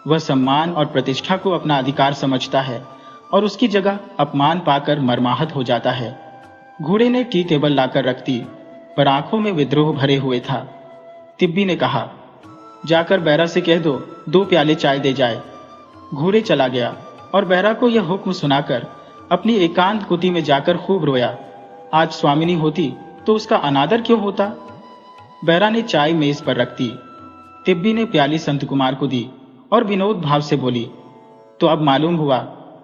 [SPEAKER 1] वह सम्मान और प्रतिष्ठा को अपना अधिकार समझता है, और उसकी जगह अपमान पाकर मर्माहत हो जाता है। घोड़े ने टी टेबल लाकर रख दी, पर आंखों में विद्रोह भरे हुए था। तिब्बी ने कहा, जाकर बैरा से कह दो 2 प्याले चाय दे जाए। घोड़े चला गया और बैरा को यह हुक्म सुनाकर अपनी एकांत कुटी में जाकर खूब रोया। आज स्वामिनी होती तो उसका अनादर क्यों होता? बैरा ने चाय मेज पर रख दी। तिब्बी ने प्याली संत कुमार को दी और विनोद भाव से बोली, तो अब मालूम हुआ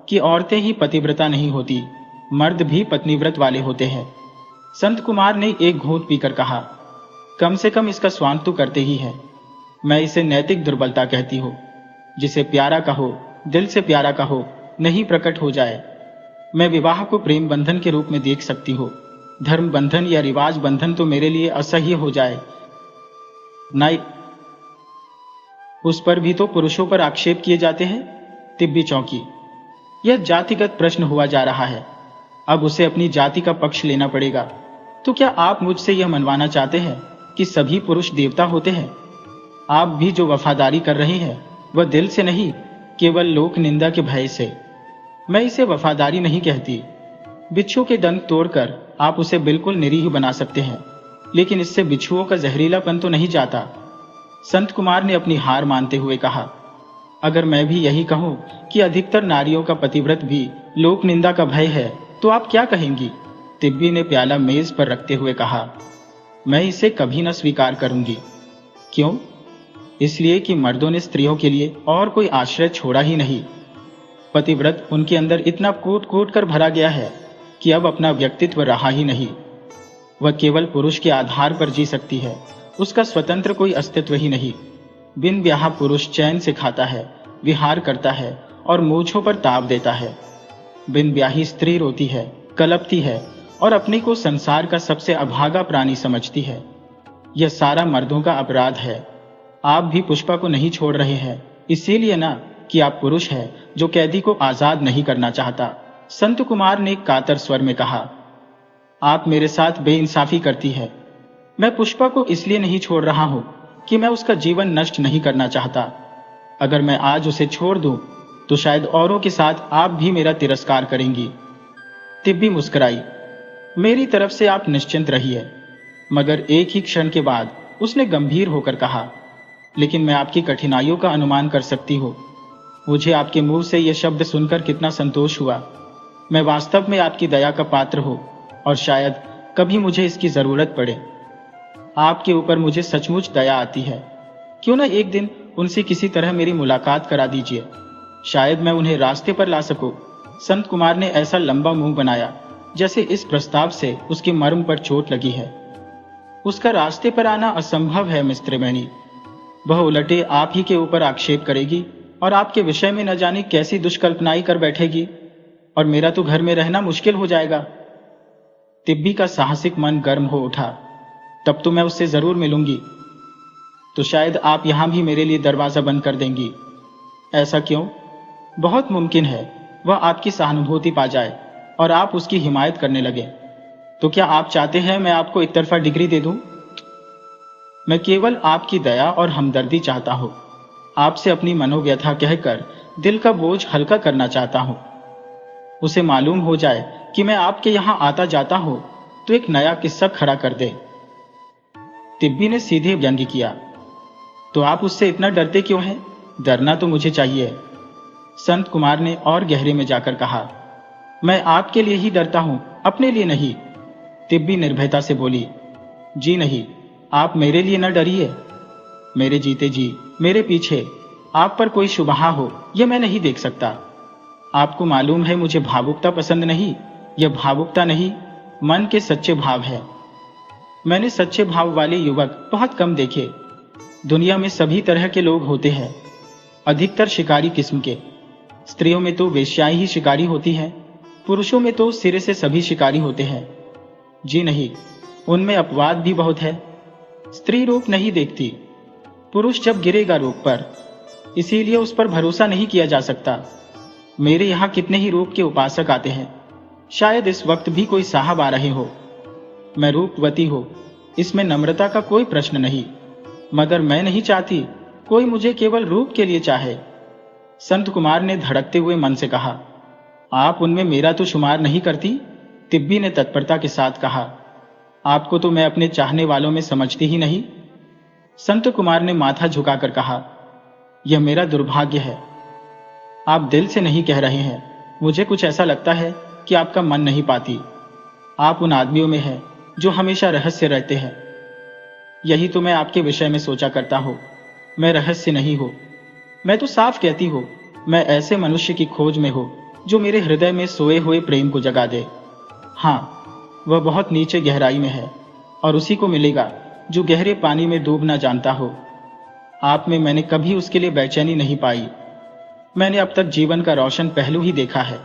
[SPEAKER 1] कि औरतें ही पतिव्रता नहीं होती, मर्द भी पत्नीव्रत वाले होते हैं। संत कुमार ने एक घूंट पीकर कहा, कम से कम इसका स्वांग तो करते ही है। मैं इसे नैतिक दुर्बलता कहती हूँ। जिसे प्यारा कहो, दिल से प्यारा कहो, नहीं प्रकट हो जाए। मैं विवाह को प्रेम बंधन के रूप में देख सकती हूँ। धर्म बंधन या रिवाज बंधन तो मेरे लिए असह्य हो जाए। नाई उस पर भी तो पुरुषों पर आक्षेप किए जाते हैं। तिब्बी चौंकी। यह जातिगत प्रश्न हुआ जा रहा है। अब उसे अपनी जाति का पक्ष लेना पड़ेगा। तो क्या आप मुझसे यह मनवाना चाहते हैं कि सभी पुरुष देवता होते हैं? आप भी जो वफादारी कर रहे हैं वह दिल से नहीं, केवल लोक निंदा के भय से। मैं इसे वफादारी नहीं कहती। बिच्छू के डंक तोड़कर आप उसे बिल्कुल निरीह बना सकते हैं, लेकिन इससे बिच्छुओं का जहरीलापन तो नहीं जाता। संत कुमार ने अपनी हार मानते हुए कहा, अगर मैं भी यही कहूं कि अधिकतर नारियों का पतिव्रत भी लोक निंदा का भय है, तो आप क्या कहेंगी? तिब्बी ने प्याला मेज पर रखते हुए कहा, मैं इसे कभी न स्वीकार करूंगी। क्यों? इसलिए कि मर्दों ने स्त्रियों के लिए और कोई आश्रय छोड़ा ही नहीं। पतिव्रत उनके अंदर इतना कूट कूट कर भरा गया है कि अब अपना व्यक्तित्व रहा ही नहीं। वह केवल पुरुष के आधार पर जी सकती है, उसका स्वतंत्र कोई अस्तित्व ही नहीं। बिन ब्याह पुरुष चैन से खाता है, विहार करता है और मूंछों पर ताव देता है। बिन ब्याही स्त्री रोती है, कलपती है और अपने को संसार का सबसे अभागा प्राणी समझती है। यह सारा मर्दों का अपराध है। आप भी पुष्पा को नहीं छोड़ रहे हैं, इसीलिए ना कि आप पुरुष हैं जो कैदी को आजाद नहीं करना चाहता। संत कुमार ने कातर स्वर में कहा, आप मेरे साथ बेइंसाफी करती है। मैं पुष्पा को इसलिए नहीं छोड़ रहा हूं कि मैं उसका जीवन नष्ट नहीं करना चाहता। अगर मैं आज उसे छोड़ दूं तो शायद औरों के साथ आप भी मेरा तिरस्कार करेंगी। तिब्बी मुस्कुराई। मेरी तरफ से आप निश्चिंत रहिए। मगर एक ही क्षण के बाद उसने गंभीर होकर कहा, लेकिन मैं आपकी कठिनाइयों का अनुमान कर सकती हूँ। मुझे आपके मुंह से यह शब्द सुनकर कितना संतोष हुआ। मैं वास्तव में आपकी दया का पात्र हूँ और शायद कभी मुझे इसकी जरूरत पड़े। आपके ऊपर मुझे सचमुच दया आती है। क्यों न एक दिन उनसे किसी तरह मेरी मुलाकात करा दीजिए, शायद मैं उन्हें रास्ते पर ला सकूं। संत कुमार ने ऐसा लंबा मुंह बनाया जैसे इस प्रस्ताव से उसके मर्म पर चोट लगी है। उसका रास्ते पर आना असंभव है मिस त्रिवेणी। वह उलटे आप ही के ऊपर आक्षेप करेगी और आपके विषय में न जाने कैसी दुष्कल्पनाएं कर बैठेगी, और मेरा तो घर में रहना मुश्किल हो जाएगा। तिब्बी का साहसिक मन गर्म हो उठा। तब तो मैं उससे जरूर मिलूंगी। तो शायद आप यहां भी मेरे लिए दरवाजा बंद कर देंगी। ऐसा क्यों? बहुत मुमकिन है वह आपकी सहानुभूति पा जाए और आप उसकी हिमायत करने लगे। तो क्या आप चाहते हैं मैं आपको एक तरफा डिग्री दे दूं? मैं केवल आपकी दया और हमदर्दी चाहता हूं। आपसे अपनी मनोव्यथा कहकर दिल का बोझ हल्का करना चाहता हूं। उसे मालूम हो जाए कि मैं आपके यहां आता जाता हूं तो एक नया किस्सा खड़ा कर दे। तिब्बी ने सीधे व्यंग्य किया, तो आप उससे इतना डरते क्यों हैं? डरना तो मुझे चाहिए। संत कुमार ने और गहरे में जाकर कहा, मैं आपके लिए ही डरता हूं, अपने लिए नहीं। तिब्बी निर्भयता से बोली, जी नहीं, आप मेरे लिए न डरिए। मेरे जीते जी मेरे पीछे आप पर कोई शुबहा हो यह मैं नहीं देख सकता। आपको मालूम है मुझे भावुकता पसंद नहीं। यह भावुकता नहीं, मन के सच्चे भाव है। मैंने सच्चे भाव वाले युवक बहुत कम देखे। दुनिया में सभी तरह के लोग होते हैं, अधिकतर शिकारी किस्म के। स्त्रियों में तो वेश्याएं ही शिकारी होती हैं, पुरुषों में तो सिरे से सभी शिकारी होते हैं। जी नहीं, उनमें अपवाद भी बहुत है। स्त्री रूप नहीं देखती, पुरुष जब गिरेगा रूप पर, इसीलिए उस पर भरोसा नहीं किया जा सकता। मेरे यहाँ कितने ही रूप के उपासक आते हैं, शायद इस वक्त भी कोई साहब आ रहे हो। मैं रूपवती हो, इसमें नम्रता का कोई प्रश्न नहीं, मगर मैं नहीं चाहती कोई मुझे केवल रूप के लिए चाहे। संत कुमार ने धड़कते हुए मन से कहा, आप उनमें मेरा तो शुमार नहीं करती। तिब्बी ने तत्परता के साथ कहा, आपको तो मैं अपने चाहने वालों में समझती ही नहीं। संत कुमार ने माथा झुकाकर कहा, यह मेरा दुर्भाग्य है। आप दिल से नहीं कह रहे हैं, मुझे कुछ ऐसा लगता है कि आपका मन नहीं पाती। आप उन आदमियों में हैं जो हमेशा रहस्य रहते हैं। यही तो मैं आपके विषय में सोचा करता हूं। मैं रहस्य नहीं हूं, मैं तो साफ कहती हूं, मैं ऐसे मनुष्य की खोज में हूं जो मेरे हृदय में सोए हुए प्रेम को जगा दे। हाँ, वह बहुत नीचे गहराई में है और उसी को मिलेगा जो गहरे पानी में डूबना जानता हो। आप में मैंने कभी उसके लिए बेचैनी नहीं पाई। मैंने अब तक जीवन का रोशन पहलू ही देखा है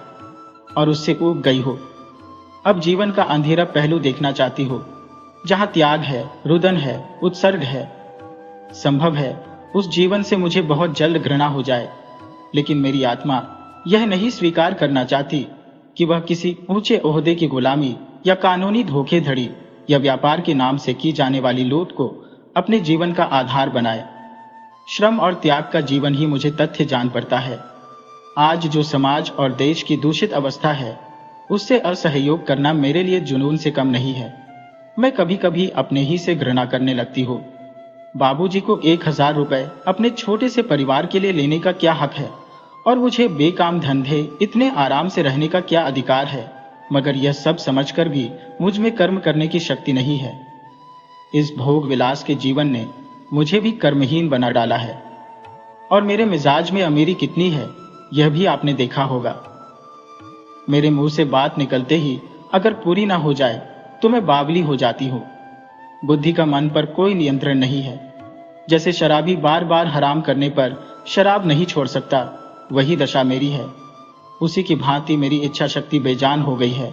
[SPEAKER 1] और उससे ऊब गई हो। अब जीवन का अंधेरा पहलू देखना चाहती हो, जहां त्याग है, रुदन है, उत्सर्ग है। संभव है उस जीवन से मुझे बहुत जल्द घृणा हो जाए, लेकिन मेरी आत्मा यह नहीं स्वीकार करना चाहती कि वह किसी ऊंचे ओहदे की गुलामी या कानूनी धोखेधड़ी या व्यापार के नाम से की जाने वाली लूट को अपने जीवन का आधार बनाए। श्रम और त्याग का जीवन ही मुझे तथ्य जान पड़ता है। आज जो समाज और देश की दूषित अवस्था है, उससे असहयोग करना मेरे लिए जुनून से कम नहीं है। मैं कभी कभी अपने ही से घृणा करने लगती हूँ। बाबूजी को 1000 रुपए अपने छोटे से परिवार के लिए लेने का क्या हक है, और मुझे बेकाम धंधे इतने आराम से रहने का क्या अधिकार है। मगर यह सब समझकर भी मुझ में कर्म करने की शक्ति नहीं है। इस भोग विलास के जीवन ने मुझे भी कर्महीन बना डाला है, और मेरे मिजाज में अमीरी कितनी है यह भी आपने देखा होगा। मेरे मुंह से बात निकलते ही अगर पूरी ना हो जाए तो मैं बावली हो जाती हूँ। बुद्धि का मन पर कोई नियंत्रण नहीं है। जैसे शराबी बार बार हराम करने पर शराब नहीं छोड़ सकता, वही दशा मेरी है। उसी की भांति मेरी इच्छा शक्ति बेजान हो गई है।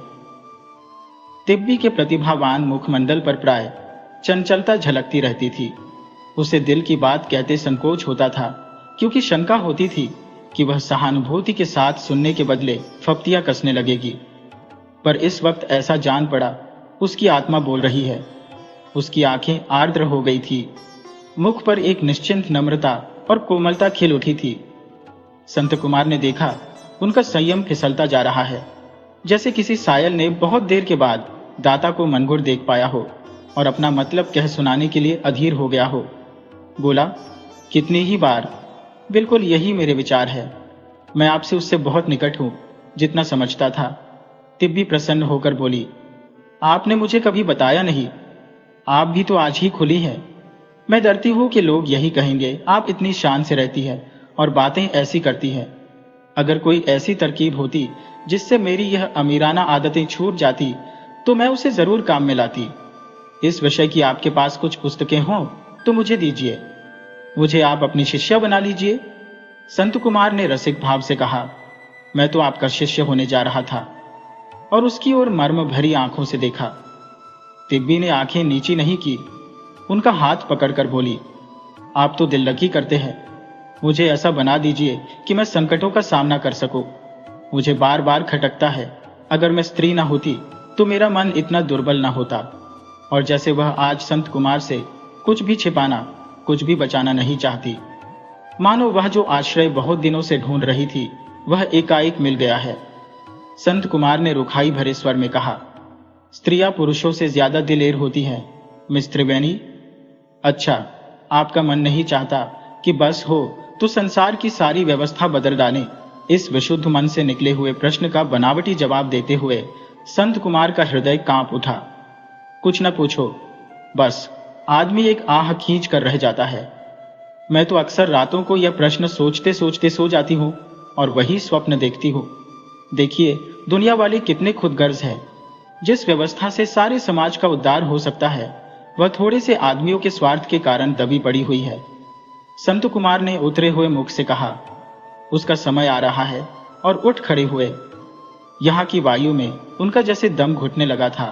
[SPEAKER 1] तिब्बी के प्रतिभावान मुखमंडल पर प्राय चंचलता झलकती रहती थी। उसे दिल की बात कहते संकोच होता था, क्योंकि शंका होती थी कि वह सहानुभूति के साथ सुनने के बदले फप्तियां कसने लगेगी। पर इस वक्त ऐसा जान पड़ा उसकी आत्मा बोल रही है। उसकी आंखें आर्द्र हो गई थी, मुख पर एक निश्चिंत नम्रता और कोमलता खिल उठी थी। संत कुमार ने देखा उनका संयम फिसलता जा रहा है, जैसे किसी सायल ने बहुत देर के बाद दाता को मनगुड़ देख पाया हो और अपना मतलब कह सुनाने के लिए अधीर हो गया हो। बोला, कितनी ही बार। बिल्कुल यही मेरे विचार है। मैं आपसे उससे बहुत निकट हूं, जितना समझता था। तिब्बी प्रसन्न होकर बोली, आपने मुझे कभी बताया नहीं। आप भी तो आज ही खुली हैं। मैं डरती हूं कि लोग यही कहेंगे, आप इतनी शान से रहती है और बातें ऐसी करती है। अगर कोई ऐसी तरकीब होती जिससे मेरी यह अमीराना आदतें छूट जाती तो मैं उसे जरूर काम में लाती। इस विषय की आपके पास कुछ पुस्तकें हों तो मुझे दीजिए। मुझे आप अपनी शिष्या बना लीजिए। संत कुमार ने रसिक भाव से कहा, मैं तो आपका शिष्य होने जा रहा था, और उसकी ओर मर्म भरी आंखों से देखा। तिब्बी ने आंखें नीची नहीं की, उनका हाथ पकड़कर बोली, आप तो दिल लगी करते हैं। मुझे ऐसा बना दीजिए कि मैं संकटों का सामना कर सकूं। मुझे बार बार खटकता है, अगर मैं स्त्री ना होती तो मेरा मन इतना दुर्बल ना होता। और जैसे वह आज संत कुमार से कुछ भी छिपाना, कुछ भी बचाना नहीं चाहती, मानो वह जो आश्रय बहुत दिनों से ढूंढ रही थी वह एकाएक मिल गया है। संत कुमार ने रुखाई भरे स्वर में कहा, स्त्रियां पुरुषों से ज्यादा दिलेर होती हैं, मिस त्रिवेणी। अच्छा, आपका मन नहीं चाहता कि बस हो तो संसार की सारी व्यवस्था बदल डालें? इस विशुद्ध मन से निकले हुए प्रश्न का बनावटी जवाब देते हुए संत कुमार का हृदय कांप उठा। कुछ न पूछो, बस आदमी एक आह खींच कर रह जाता है। मैं तो अक्सर रातों को यह प्रश्न सोचते सोचते सो जाती हूँ और वही स्वप्न देखती हूँ। देखिए, दुनिया वाले कितने खुदगर्ज हैं। जिस व्यवस्था से सारे समाज का उद्धार हो सकता है, वह थोड़े से आदमियों के स्वार्थ के कारण दबी पड़ी हुई है। संत कुमार ने उतरे हुए मुख से कहा, उसका समय आ रहा है, और उठ खड़े हुए। यहाँ की वायु में उनका जैसे दम घुटने लगा था।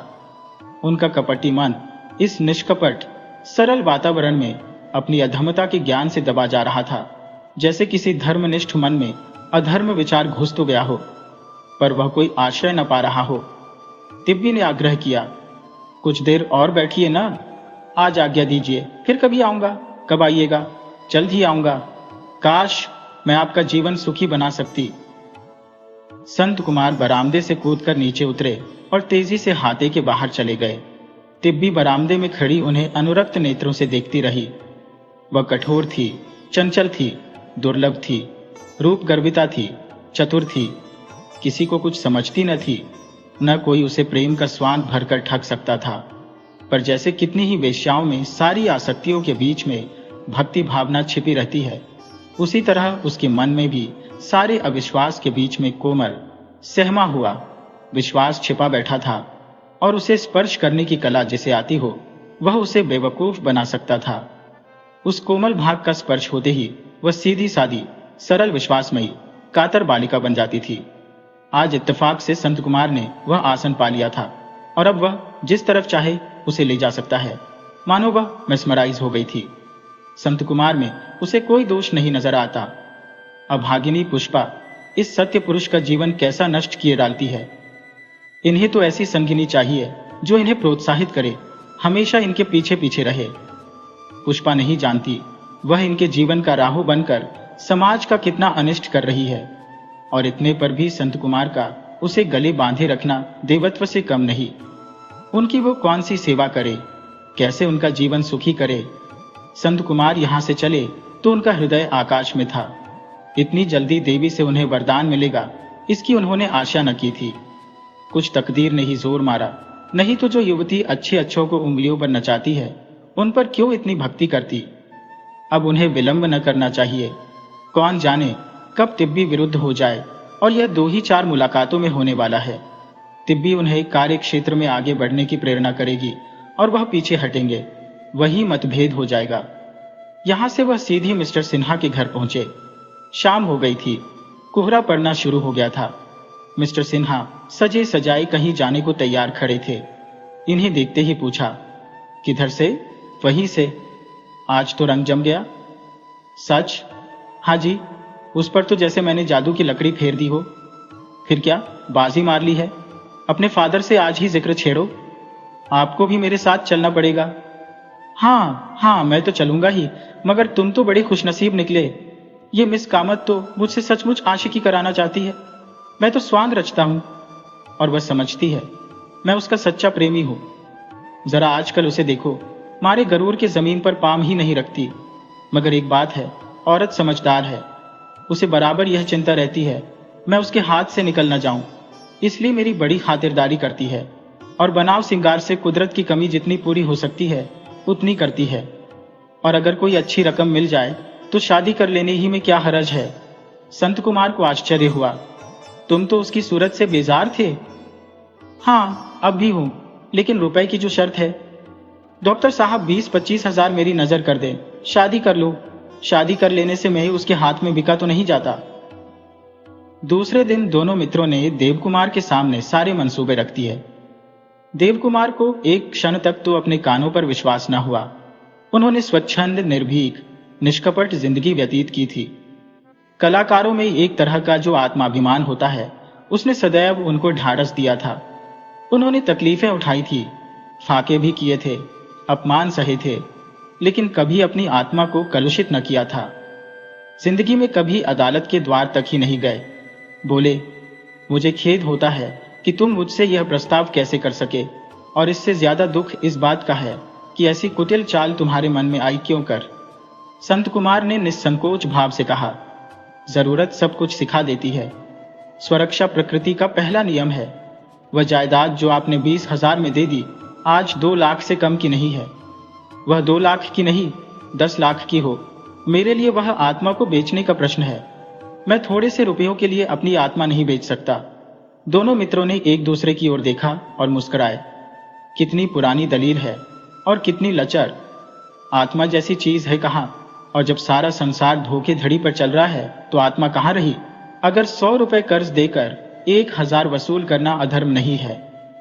[SPEAKER 1] उनका कपटी मन इस निष्कपट सरल वातावरण में अपनी अधमता के ज्ञान से दबा जा रहा था, जैसे किसी धर्मनिष्ठ मन में अधर्म विचार घुस तो गया हो, पर वह कोई आश्रय न पा रहा हो। तिब्बी ने आग्रह किया, कुछ देर और बैठिए ना, आज आज्ञा दीजिए, फिर कभी आऊंगा। कब आइएगा? जल्द ही आऊंगा। काश मैं आपका जीवन सुखी बना सकती। संत कुमार बरामदे से कूदकर नीचे उतरे और तेजी से हाते के बाहर चले गए। तिब्बी बरामदे में खड़ी उन्हें अनुरक्त नेत्रों से देखती रही। वह कठोर थी, चंचल थी, दुर्लभ थी, रूप गर्विता थी, चतुर थी, किसी को कुछ समझती न थी, न कोई उसे प्रेम का स्वांग भरकर ठग सकता था। पर जैसे कितनी ही वेश्याओं में सारी आसक्तियों के बीच में भक्ति भावना छिपी रहती है, उसी तरह उसके मन में भी सारे अविश्वास के बीच में कोमल सहमा हुआ विश्वास छिपा बैठा था, और उसे स्पर्श करने की कला जिसे आती हो, वह उसे बेवकूफ बना सकता था। उस कोमल भाग का स्पर्श होते ही वह सीधी सादी, सरल, विश्वासमयी, कातर बालिका बन जाती थी। आज इत्तेफाक से संत कुमार ने वह आसन पा लिया था, और अब वह जिस तरफ चाहे उसे ले जा सकता है। मानो वह मेस्मराइज हो गई थी। संत कुमार में उसे कोई दोष नहीं नजर आता। अभागिनी पुष्पा इस सत्य पुरुष का जीवन कैसा नष्ट किए डालती है। इन्हें तो ऐसी संगिनी चाहिए जो इन्हें प्रोत्साहित करे, हमेशा इनके पीछे पीछे रहे। पुष्पा नहीं जानती वह इनके जीवन का राहु बनकर समाज का कितना अनिष्ट कर रही है, और इतने पर भी संत कुमार का उसे गले बांधे रखना देवत्व से कम नहीं। उनकी वो कौन सी सेवा करे, कैसे उनका जीवन सुखी करे। संत कुमार यहां से चले तो उनका हृदय आकाश में था। इतनी जल्दी देवी से उन्हें वरदान मिलेगा, इसकी उन्होंने आशा न की थी। कुछ तकदीर ने ही जोर मारा, नहीं तो जो युवती अच्छे अच्छों को उंगलियों पर नचाती है, उन पर क्यों इतनी भक्ति करती। अब उन्हें विलंब न करना चाहिए। कौन जाने कब तिब्बी विरुद्ध हो जाए, और यह 2 ही 4 मुलाकातों में होने वाला है। तिब्बी उन्हें कार्य क्षेत्र में आगे बढ़ने की प्रेरणा करेगी, और वह पीछे हटेंगे। वही मतभेद हो जाएगा। यहां से वह सीधी मिस्टर सिन्हा के घर पहुंचे। शाम हो गई थी, कोहरा पड़ना शुरू हो गया था। मिस्टर सिन्हा सजे सजाए कहीं जाने को तैयार खड़े थे। इन्हें देखते ही पूछा, किधर से? वहीं से। आज तो रंग जम गया। सच? हाँ जी, उस पर तो जैसे मैंने जादू की लकड़ी फेर दी हो। फिर क्या बाजी मार ली है? अपने फादर से आज ही जिक्र छेड़ो। आपको भी मेरे साथ चलना पड़ेगा। हाँ, मैं तो चलूंगा ही, मगर तुम तो बड़े खुशनसीब निकले। ये मिस कामत तो मुझसे सचमुच आशिकी कराना चाहती है। मैं तो स्वांग रचता हूं, और वह समझती है मैं उसका सच्चा प्रेमी हूं। जरा आजकल उसे देखो, मारे गरूर के जमीन पर पाम ही नहीं रखती। मगर एक बात है, औरत समझदार है। उसे बराबर यह चिंता रहती है मैं उसके हाथ से निकल न जाऊं, इसलिए मेरी बड़ी खातिरदारी करती है, और बनाव सिंगार से कुदरत की कमी जितनी पूरी हो सकती है उतनी करती है। और अगर कोई अच्छी रकम मिल जाए तो शादी कर लेने ही में क्या हरज है। संत कुमार को आश्चर्य हुआ, तुम तो उसकी सूरत से बेजार थे। हाँ, अब भी हूं, लेकिन रुपए की जो शर्त है। डॉक्टर साहब 20-25 हजार मेरी नजर कर दें, शादी कर लो। शादी कर लेने से मैं उसके हाथ में बिका तो नहीं जाता। दूसरे दिन दोनों मित्रों ने देवकुमार के सामने सारे मंसूबे रख दिए। देवकुमार को एक क्षण तक तो अपने कानों पर विश्वास न हुआ। उन्होंने स्वच्छंद, निर्भीक, निष्कपट जिंदगी व्यतीत की थी। कलाकारों में एक तरह का जो आत्माभिमान होता है, उसने सदैव उनको ढाढ़स दिया था। उन्होंने तकलीफें उठाई थी, फाके भी किए थे, अपमान सहे थे, लेकिन कभी अपनी आत्मा को कलुषित न किया था। जिंदगी में कभी अदालत के द्वार तक ही नहीं गए। बोले, मुझे खेद होता है कि तुम मुझसे यह प्रस्ताव कैसे कर सके, और इससे ज्यादा दुख इस बात का है कि ऐसी कुटिल चाल तुम्हारे मन में आई क्यों कर। संत कुमार ने निस्संकोच भाव से कहा, जरूरत सब कुछ सिखा देती है। स्वरक्षा प्रकृति का पहला नियम है। वह जायदाद जो आपने 20,000 में दे दी, आज 2 लाख से कम की नहीं है। वह 2 लाख की नहीं, 10 लाख की हो, मेरे लिए वह आत्मा को बेचने का प्रश्न है। मैं थोड़े से रुपयों के लिए अपनी आत्मा नहीं बेच सकता। दोनों मित्रों ने एक दूसरे की ओर देखा और मुस्कुराए। कितनी पुरानी दलील है और कितनी लचर। आत्मा जैसी चीज है कहाँ? और जब सारा संसार धोखेधड़ी पर चल रहा है तो आत्मा कहाँ रही? अगर 100 रुपए कर्ज देकर 1,000 वसूल करना अधर्म नहीं है,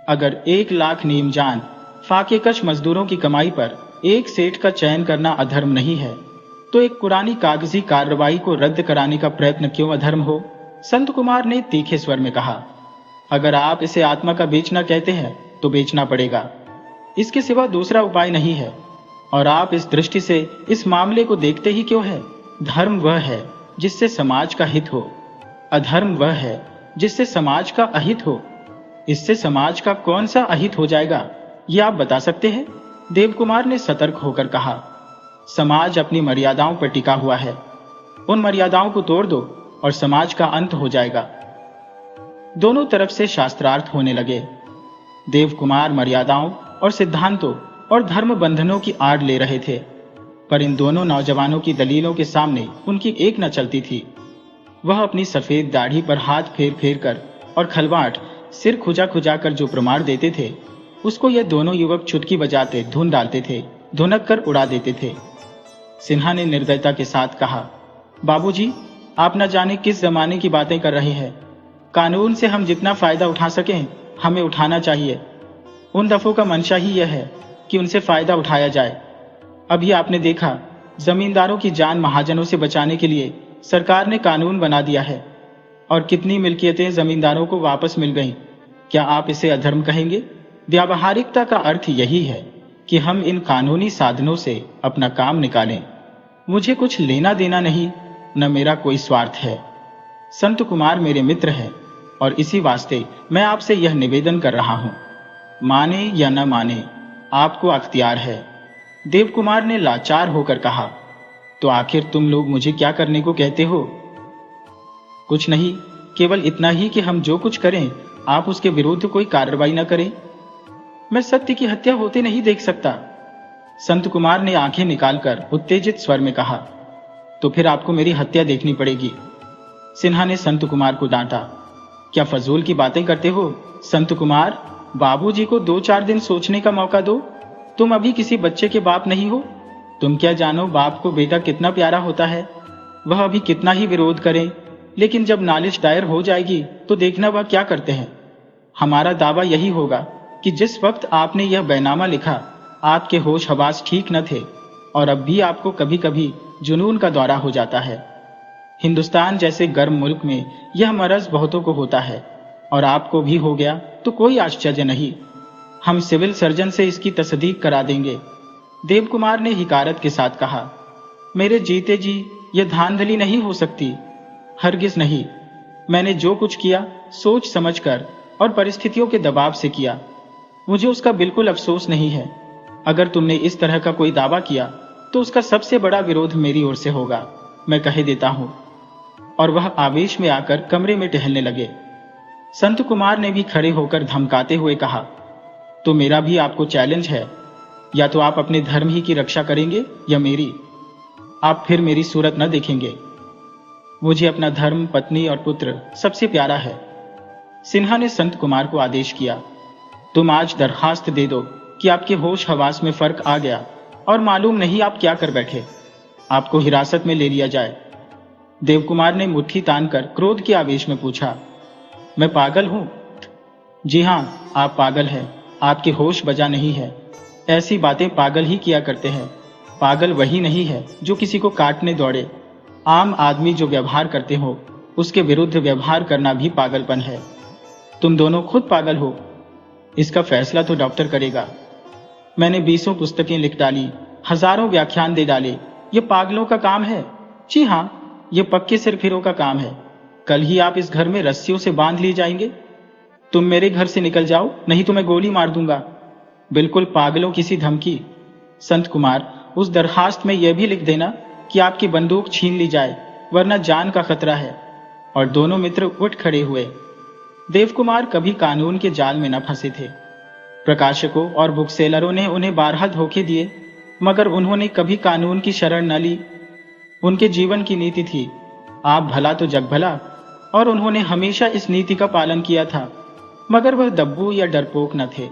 [SPEAKER 1] अगर 1 लाख नीमजान फाकेकश मजदूरों की कमाई पर एक सेठ का चयन करना अधर्म नहीं है, तो एक पुरानी कागजी कार्रवाई को रद्द कराने का प्रयत्न क्यों अधर्म हो? संत कुमार ने तीखे स्वर में कहा, अगर आप इसे आत्मा का बेचना कहते हैं तो बेचना पड़ेगा। इसके सिवा दूसरा उपाय नहीं है। और आप इस दृष्टि से इस मामले को देखते ही क्यों है? धर्म वह है जिससे समाज का हित हो, अधर्म वह है जिससे समाज का अहित हो। इससे समाज का कौन सा अहित हो जाएगा, ये आप बता सकते हैं? देवकुमार ने सतर्क होकर कहा, समाज अपनी मर्यादाओं पर टिका हुआ है। उन मर्यादाओं को तोड़ दो और समाज का अंत हो जाएगा। दोनों तरफ से शास्त्रार्थ होने लगे। देवकुमार मर्यादाओं और सिद्धांतों और धर्म बंधनों की आड़ ले रहे थे, पर इन दोनों नौजवानों की दलीलों के सामने उनकी एक न चलती थी। वह अपनी सफेद दाढ़ी पर हाथ फेर फेर कर और खलवाट सिर खुजा खुजा कर जो प्रमाण देते थे, उसको ये दोनों युवक चुटकी बजाते धुन डालते थे, धुनक कर उड़ा देते थे। सिन्हा ने निर्दयता के साथ कहा, बाबूजी, आप न जाने किस जमाने की बातें कर रहे हैं। कानून से हम जितना फायदा उठा सकें हमें उठाना चाहिए। उन दफों का मंशा ही यह है कि उनसे फायदा उठाया जाए। अभी आपने देखा, जमींदारों की जान महाजनों से बचाने के लिए सरकार ने कानून बना दिया है और कितनी मिल्कियतें जमींदारों को वापस मिल गईं। क्या आप इसे अधर्म कहेंगे? व्यावहारिकता का अर्थ यही है कि हम इन कानूनी साधनों से अपना काम निकालें। मुझे कुछ लेना देना नहीं, न मेरा कोई स्वार्थ है। संत कुमार मेरे मित्र हैं और इसी वास्ते मैं आपसे यह निवेदन कर रहा हूं, माने या न माने आपको अख्तियार है। देवकुमार ने लाचार होकर कहा, तो आखिर तुम लोग मुझे क्या करने को कहते हो? कुछ नहीं, केवल इतना ही कि हम जो कुछ करें आप उसके विरुद्ध कोई कार्रवाई न करें। मैं सत्य की हत्या होते नहीं देख सकता। संत कुमार ने आंखें निकालकर उत्तेजित स्वर में कहा, तो फिर आपको मेरी हत्या देखनी पड़ेगी। सिन्हा ने संत कुमार को डांटा, क्या फजूल की बातें करते हो? संत कुमार, बाबूजी को 2-4 दिन सोचने का मौका दो। तुम अभी किसी बच्चे के बाप नहीं हो। तुम क्या जानो बाप को बेटा कितना प्यारा होता है। वह अभी कितना ही विरोध करें, लेकिन जब नालिश दायर हो जाएगी तो देखना वह क्या करते हैं। हमारा दावा यही होगा कि जिस वक्त आपने यह बैनामा लिखा आपके होश हवास ठीक न थे और अब भी आपको कभी कभी जुनून का दौरा हो जाता है। हिंदुस्तान जैसे गर्म मुल्क में यह मरज बहुतों को होता है और आपको भी हो गया तो कोई आश्चर्य नहीं। हम सिविल सर्जन से इसकी तस्दीक करा देंगे। देवकुमार ने हिकारत के साथ कहा, मेरे जीते जी यह धांधली नहीं हो सकती, हरगिज नहीं। मैंने जो कुछ किया सोच समझकर और परिस्थितियों के दबाव से किया। मुझे उसका बिल्कुल अफसोस नहीं है। अगर तुमने इस तरह का कोई दावा किया तो उसका सबसे बड़ा विरोध मेरी ओर से होगा, मैं कह देता हूं। और वह आवेश में आकर कमरे में टहलने लगे। संत कुमार ने भी खड़े होकर धमकाते हुए कहा, तो मेरा भी आपको चैलेंज है, या तो आप अपने धर्म ही की रक्षा करेंगे या मेरी। आप फिर मेरी सूरत न देखेंगे। मुझे अपना धर्म, पत्नी और पुत्र सबसे प्यारा है। सिन्हा ने संत कुमार को आदेश किया, तुम आज दरखास्त दे दो कि आपके होश हवास में फर्क आ गया और मालूम नहीं आप क्या कर बैठे, आपको हिरासत में ले लिया जाए। देवकुमार ने मुट्ठी तानकर क्रोध के आवेश में पूछा, मैं पागल हूं? जी हां, आप पागल हैं। आपके होश बजा नहीं है। ऐसी बातें पागल ही किया करते हैं। पागल वही नहीं है जो किसी को काटने दौड़े। आम आदमी जो व्यवहार करते हो उसके विरुद्ध व्यवहार करना भी पागलपन है। तुम दोनों खुद पागल हो। इसका फैसला तो डॉक्टर करेगा। मैंने 20 पुस्तकें लिख डाली, हजारों व्याख्यान दे डाले। ये पागलों का काम है। जी हां, ये पक्के सिरफिरों का काम है। कल ही आप इस घर में रस्सियों से बांध लिए जाएंगे। तुम मेरे घर से निकल जाओ, नहीं तो मैं गोली मार दूंगा। बिल्कुल पागलों की सी धमकी। संत कुमार, उस दरखास्त में यह भी लिख देना कि आपकी बंदूक छीन ली जाए, वरना जान का खतरा है। और दोनों मित्र उठ खड़े हुए। देवकुमार कभी कानून के जाल में न फंसे थे। प्रकाशकों और बुकसेलरों ने उन्हें बारहा धोखे दिए, मगर उन्होंने कभी कानून की शरण न ली। उनके जीवन की नीति थी, आप भला तो जग भला, और उन्होंने हमेशा इस नीति का पालन किया था, मगर वह दब्बू या डरपोक न थे।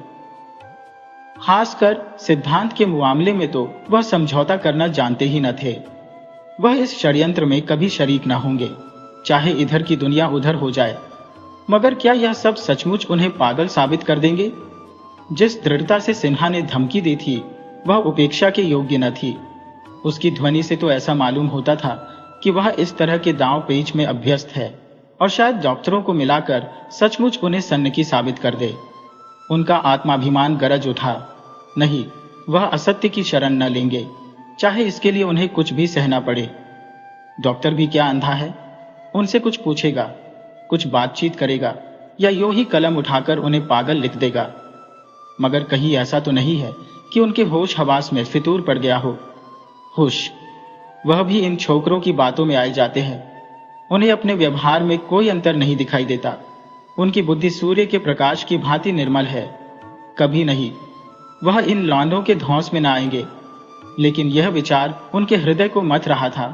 [SPEAKER 1] खासकर सिद्धांत के मामले में तो वह समझौता करना जानते ही न थे। वह इस षड्यंत्र में कभी शरीक न होंगे, चाहे इधर की दुनिया उधर हो जाए। मगर क्या यह सब सचमुच उन्हें पागल साबित कर देंगे? जिस दृढ़ता से सिन्हा ने धमकी दी थी, वह उपेक्षा के योग्य न थी। उसकी ध्वनि से तो ऐसा मालूम होता था कि वह इस तरह के दांव पेच में अभ्यस्त है, और शायद डॉक्टरों को मिलाकर सचमुच उन्हें सन्नकी साबित कर दे। उनका आत्माभिमान गरज उठा। नहीं, वह असत्य की शरण न लेंगे, चाहे इसके लिए उन्हें कुछ भी सहना पड़े। डॉक्टर भी क्या अंधा है? उनसे कुछ पूछेगा, कुछ बातचीत करेगा, या यूं ही कलम उठाकर उन्हें पागल लिख देगा। मगर कहीं ऐसा तो नहीं है कि उनके होश हवास में फितूर पड़ गया हो। होश, वह भी इन छोकरों की बातों में आए जाते हैं। उन्हें अपने व्यवहार में कोई अंतर नहीं दिखाई देता। उनकी बुद्धि सूर्य के प्रकाश की भांति निर्मल है। कभी नहीं, वह इन लौंडों के धौंस में न आएंगे। लेकिन यह विचार उनके हृदय को मथ रहा था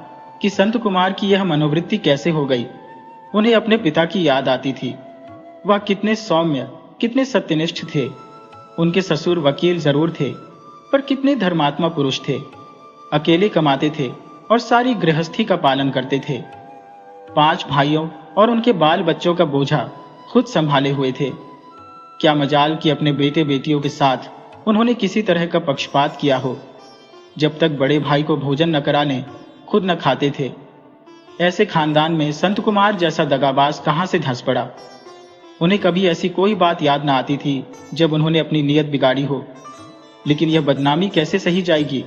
[SPEAKER 1] कि संत कुमार की यह मनोवृत्ति कैसे हो गई। उन्हें अपने पिता की याद आती थी। वह कितने सौम्य, कितने सत्यनिष्ठ थे। उनके ससुर वकील जरूर थे, पर कितने धर्मात्मा पुरुष थे। अकेले कमाते थे और सारी गृहस्थी का पालन करते थे। 5 भाइयों और उनके बाल बच्चों का बोझा खुद संभाले हुए थे। क्या मजाल कि अपने बेटे बेटियों के साथ उन्होंने किसी तरह का पक्षपात किया हो। जब तक बड़े भाई को भोजन न कराने, खुद न खाते थे। ऐसे खानदान में संत कुमार जैसा दगाबाज कहां से धंस पड़ा। उन्हें कभी ऐसी कोई बात याद न आती थी जब उन्होंने अपनी नीयत बिगाड़ी हो। लेकिन यह बदनामी कैसे सही जाएगी?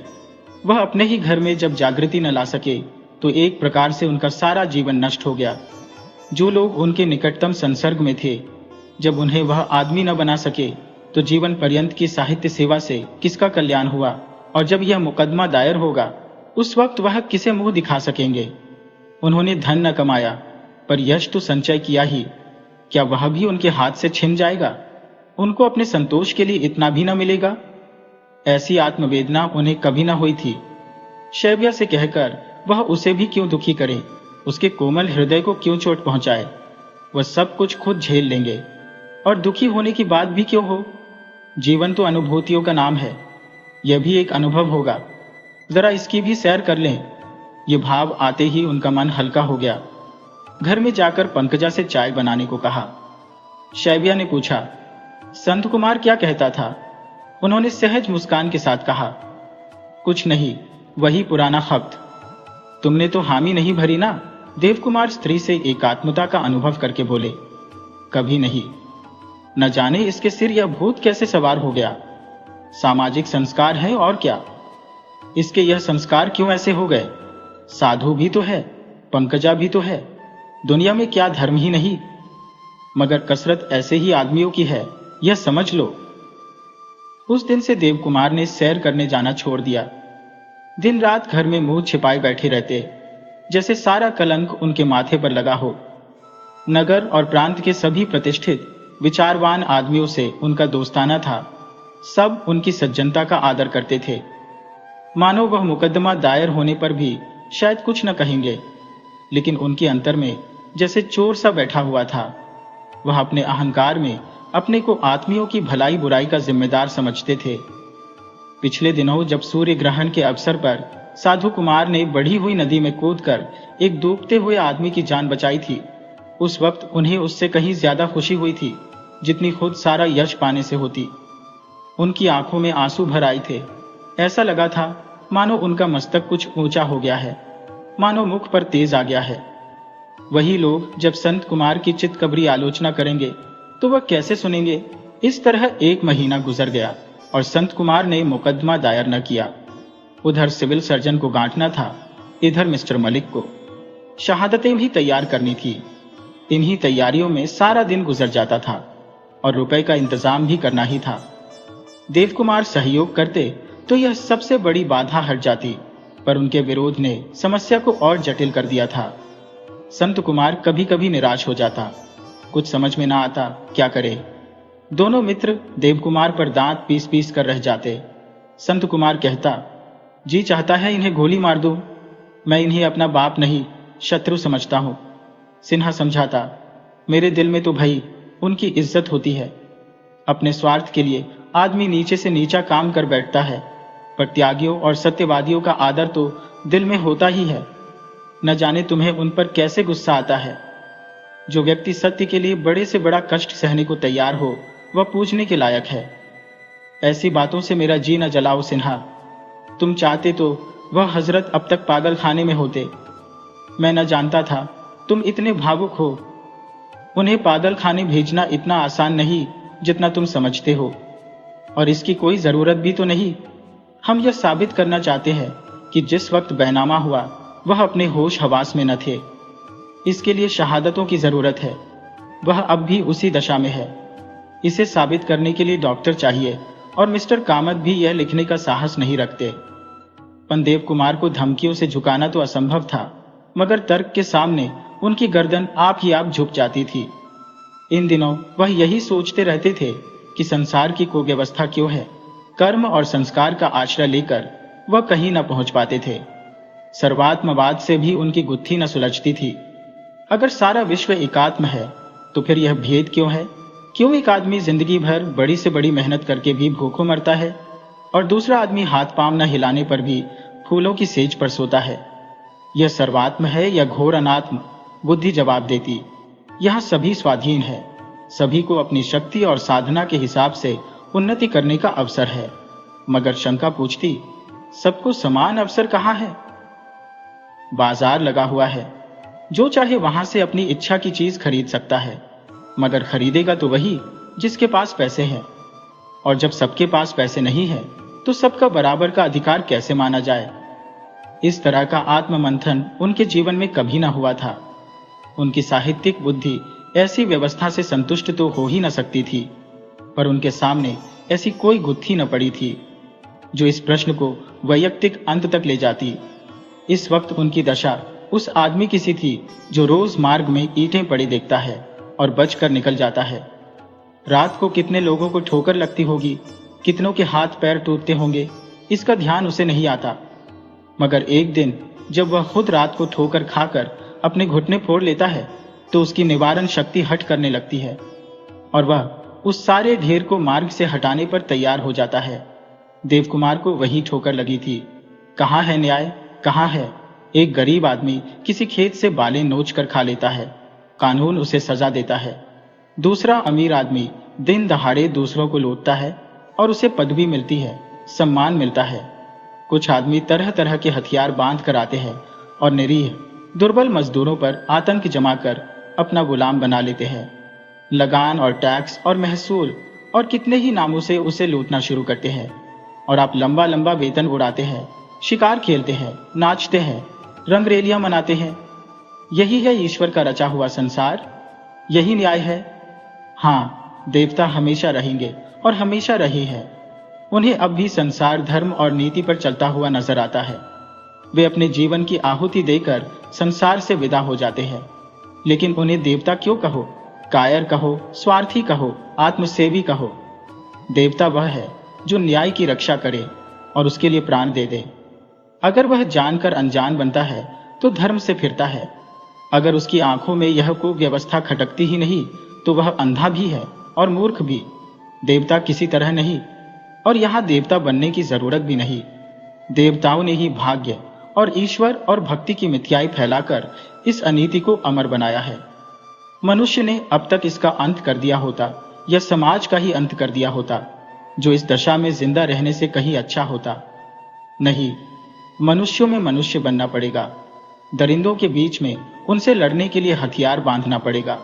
[SPEAKER 1] वह अपने ही घर में जब जागृति न ला सके, तो एक प्रकार से उनका सारा जीवन नष्ट हो गया। जो लोग उनके निकटतम संसर्ग में थे, जब उन्हें वह आदमी न बना सके, तो जीवन पर्यंत की साहित्य सेवा से किसका कल्याण हुआ? और जब यह मुकदमा दायर होगा, उस वक्त वह किसे मुंह दिखा सकेंगे? उन्होंने धन न कमाया, पर यश तो संचय किया ही। क्या वह भी उनके हाथ से छिन जाएगा? उनको अपने संतोष के लिए इतना भी न मिलेगा? ऐसी आत्मवेदना उन्हें कभी न हुई थी। शैव्या से कहकर वह उसे भी क्यों दुखी करे, उसके कोमल हृदय को क्यों चोट पहुंचाए? वह सब कुछ खुद झेल लेंगे, और दुखी होने की बात भी क्यों हो? जीवन तो अनुभूतियों का नाम है। यह भी एक अनुभव होगा, जरा इसकी भी सैर कर लें। ये भाव आते ही उनका मन हल्का हो गया। घर में जाकर पंकजा से चाय बनाने को कहा। शैव्या ने पूछा, संत कुमार क्या कहता था? उन्होंने सहज मुस्कान के साथ कहा, कुछ नहीं, वही पुराना खप्त। तुमने तो हामी नहीं भरी ना? देवकुमार स्त्री से एकात्मता का अनुभव करके बोले। कभी नहीं। न जाने इसके सिर यह भूत कैसे सवार हो गया। सामाजिक संस्कार है और क्या। इसके यह संस्कार क्यों ऐसे हो गए? साधु भी तो है, पंकजा भी तो है, दुनिया में क्या धर्म ही नहीं। मगर कसरत ऐसे ही आदमियों की है, यह समझ लो। उस दिन से देवकुमार ने सैर करने जाना छोड़ दिया। दिन रात घर में मुंह छिपाए बैठे रहते, जैसे सारा कलंक उनके माथे पर लगा हो। नगर और प्रांत के सभी प्रतिष्ठित विचारवान आदमियों से उनका दोस्ताना था। सब उनकी सज्जनता का आदर करते थे। मानो वह मुकदमा दायर होने पर भी शायद कुछ न कहेंगे, लेकिन उनके अंतर में जैसे चोर सा बैठा हुआ था। वह अपने अहंकार में अपने को आत्मियों की भलाई बुराई का जिम्मेदार समझते थे। पिछले दिनों जब सूर्य ग्रहण के अवसर पर साधु कुमार ने बढ़ी हुई नदी में कूदकर एक डूबते हुए आदमी की जान बचाई थी, उस वक्त उन्हें उससे कहीं ज्यादा खुशी हुई थी जितनी खुद सारा यश पाने से होती। उनकी आंखों में आंसू भर आए थे। ऐसा लगा था मानो उनका मस्तक कुछ ऊंचा हो गया है, मानो मुख पर तेज आ गया है। वही लोग जब संत कुमार की चित्तकबरी आलोचना करेंगे तो वह कैसे सुनेंगे? इस तरह 1 महीना गुजर गया और संत कुमार ने मुकदमा दायर न किया। उधर सिविल सर्जन को गांठना था, इधर मिस्टर मलिक को शहादतें भी तैयार करनी थी। इन्हीं तैयारियों में सारा दिन गुजर जाता था और रुपए का इंतजाम भी करना ही था। देवकुमार सहयोग करते तो यह सबसे बड़ी बाधा हट जाती। पर उनके विरोध ने समस्या को और जटिल कर दिया था। संत कुमार कभी कभी निराश हो जाता, कुछ समझ में ना आता क्या करे। दोनों मित्र देवकुमार पर दांत पीस पीस कर रह जाते। संत कुमार कहता, जी चाहता है इन्हें गोली मार दूं, मैं इन्हें अपना बाप नहीं शत्रु समझता हूं। सिन्हा समझाता, मेरे दिल में तो भई उनकी इज्जत होती है। अपने स्वार्थ के लिए आदमी नीचे से नीचा काम कर बैठता है, पर त्यागियों और सत्यवादियों का आदर तो दिल में होता ही है। न जाने तुम्हें उन पर कैसे गुस्सा आता है। जो व्यक्ति सत्य के लिए बड़े से बड़ा कष्ट सहने को तैयार हो, वह पूजने के लायक है। ऐसी बातों से मेरा जी न जलाओ सिन्हा। तुम चाहते तो वह हजरत अब तक पागल खाने में होते। मैं न जानता था तुम इतने भावुक हो। उन्हें पागल खाने भेजना इतना आसान नहीं जितना तुम समझते हो, और इसकी कोई जरूरत भी तो नहीं। हम यह साबित करना चाहते हैं कि जिस वक्त बैनामा हुआ वह अपने होश हवास में न थे। इसके लिए शहादतों की जरूरत है। वह अब भी उसी दशा में है। इसे साबित करने के लिए डॉक्टर चाहिए, और मिस्टर कामत भी यह लिखने का साहस नहीं रखते। पंदेव कुमार को धमकियों से झुकाना तो असंभव था, मगर तर्क के सामने उनकी गर्दन आप ही आप झुक जाती थी। इन दिनों वह यही सोचते रहते थे कि संसार की कुव्यवस्था क्यों है। कर्म और संस्कार का आश्रय लेकर वह कहीं न पहुंच पाते थे। सर्वात्मवाद से भी उनकी गुत्थी न सुलझती थी। अगर सारा विश्व एकात्म है तो फिर यह भेद क्यों है? क्यों एक आदमी जिंदगी भर बड़ी से बड़ी मेहनत करके भी भूखों मरता है, और दूसरा आदमी हाथ पांव न हिलाने पर भी फूलों की सेज पर सोता है? यह सर्वात्म है या घोर अनात्म? बुद्धि जवाब देती, यह सभी स्वाधीन है। सभी को अपनी शक्ति और साधना के हिसाब से उन्नति करने का अवसर है। मगर शंका पूछती, सबको समान अवसर कहाँ है? बाजार लगा हुआ है, जो चाहे वहां से अपनी इच्छा की चीज खरीद सकता है, मगर खरीदेगा तो वही जिसके पास पैसे हैं। और जब सबके पास पैसे नहीं है तो सबका बराबर का अधिकार कैसे माना जाए? इस तरह का आत्ममंथन उनके जीवन में कभी ना हुआ था। उनकी साहित्यिक बुद्धि ऐसी व्यवस्था से संतुष्ट तो हो ही न सकती थी, पर उनके सामने ऐसी कोई गुत्थी न पड़ी थी जो इस प्रश्न को वैयक्तिक अंत तक ले जाती। इस वक्त उनकी दशा उस आदमी की सी थी जो रोज मार्ग में ईंटें पड़ी देखता है और बचकर निकल जाता है। रात को कितने लोगों को ठोकर लगती होगी, कितनों के हाथ पैर टूटते होंगे, इसका ध्यान उसे नहीं आता। मगर एक दिन जब वह खुद रात को ठोकर खाकर अपने घुटने फोड़ लेता है तो उसकी निवारण शक्ति हट करने लगती है, और वह उस सारे ढेर को मार्ग से हटाने पर तैयार हो जाता है। देवकुमार को वही ठोकर लगी थी। कहाँ है न्याय, कहाँ है? एक गरीब आदमी किसी खेत से बालें नोच कर खा लेता है, कानून उसे सजा देता है। दूसरा अमीर आदमी दिन दहाड़े दूसरों को लूटता है और उसे पदवी मिलती है, सम्मान मिलता है। कुछ आदमी तरह तरह के हथियार बांध कर आते हैं और निरीह दुर्बल मजदूरों पर आतंक जमाकर अपना गुलाम बना लेते हैं। लगान और टैक्स और महसूल और कितने ही नामों से उसे लूटना शुरू करते हैं, और आप लंबा लंबा वेतन उड़ाते हैं, शिकार खेलते हैं, नाचते हैं, रंगरेलियां मनाते हैं। यही है ईश्वर का रचा हुआ संसार? यही न्याय है? हाँ, देवता हमेशा रहेंगे और हमेशा रहे हैं। उन्हें अब भी संसार धर्म और नीति पर चलता हुआ नजर आता है। वे अपने जीवन की आहुति देकर संसार से विदा हो जाते हैं, लेकिन उन्हें देवता क्यों कहो, कायर कहो, स्वार्थी कहो, आत्मसेवी कहो। देवता वह है जो न्याय की रक्षा करे और उसके लिए प्राण दे दे। अगर वह जानकर अनजान बनता है तो धर्म से फिरता है। अगर उसकी आंखों में यह कुव्यवस्था खटकती ही नहीं तो वह अंधा भी है और मूर्ख भी। देवता किसी तरह नहीं, और यहां देवता बनने की जरूरत भी नहीं। देवताओं ने ही भाग्य और ईश्वर और भक्ति की मिथ्याई फैलाकर इस अनीति को अमर बनाया है। मनुष्य ने अब तक इसका अंत कर दिया होता या समाज का ही अंत कर दिया होता, जो इस दशा में जिंदा रहने से कहीं अच्छा होता। नहीं, मनुष्यों में मनुष्य बनना पड़ेगा। दरिंदों के बीच में उनसे लड़ने के लिए हथियार बांधना पड़ेगा।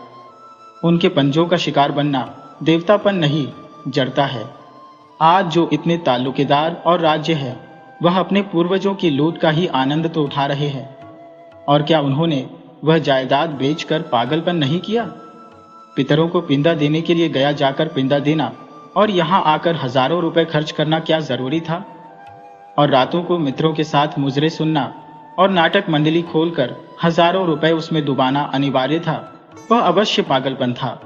[SPEAKER 1] उनके पंजों का शिकार बनना देवतापन नहीं, जड़ता है। आज जो इतने ताल्लुकेदार और राज्य है, वह अपने पूर्वजों की लूट का ही आनंद तो उठा रहे हैं। और क्या उन्होंने वह जायदाद बेचकर पागलपन नहीं किया? पितरों को पिंदा देने के लिए गया जाकर पिंदा देना और यहां आकर हजारों रुपए खर्च करना क्या जरूरी था? और रातों को मित्रों के साथ मुजरे सुनना और नाटक मंडली खोलकर हजारों रुपए उसमें डुबाना अनिवार्य था, वह अवश्य पागलपन था।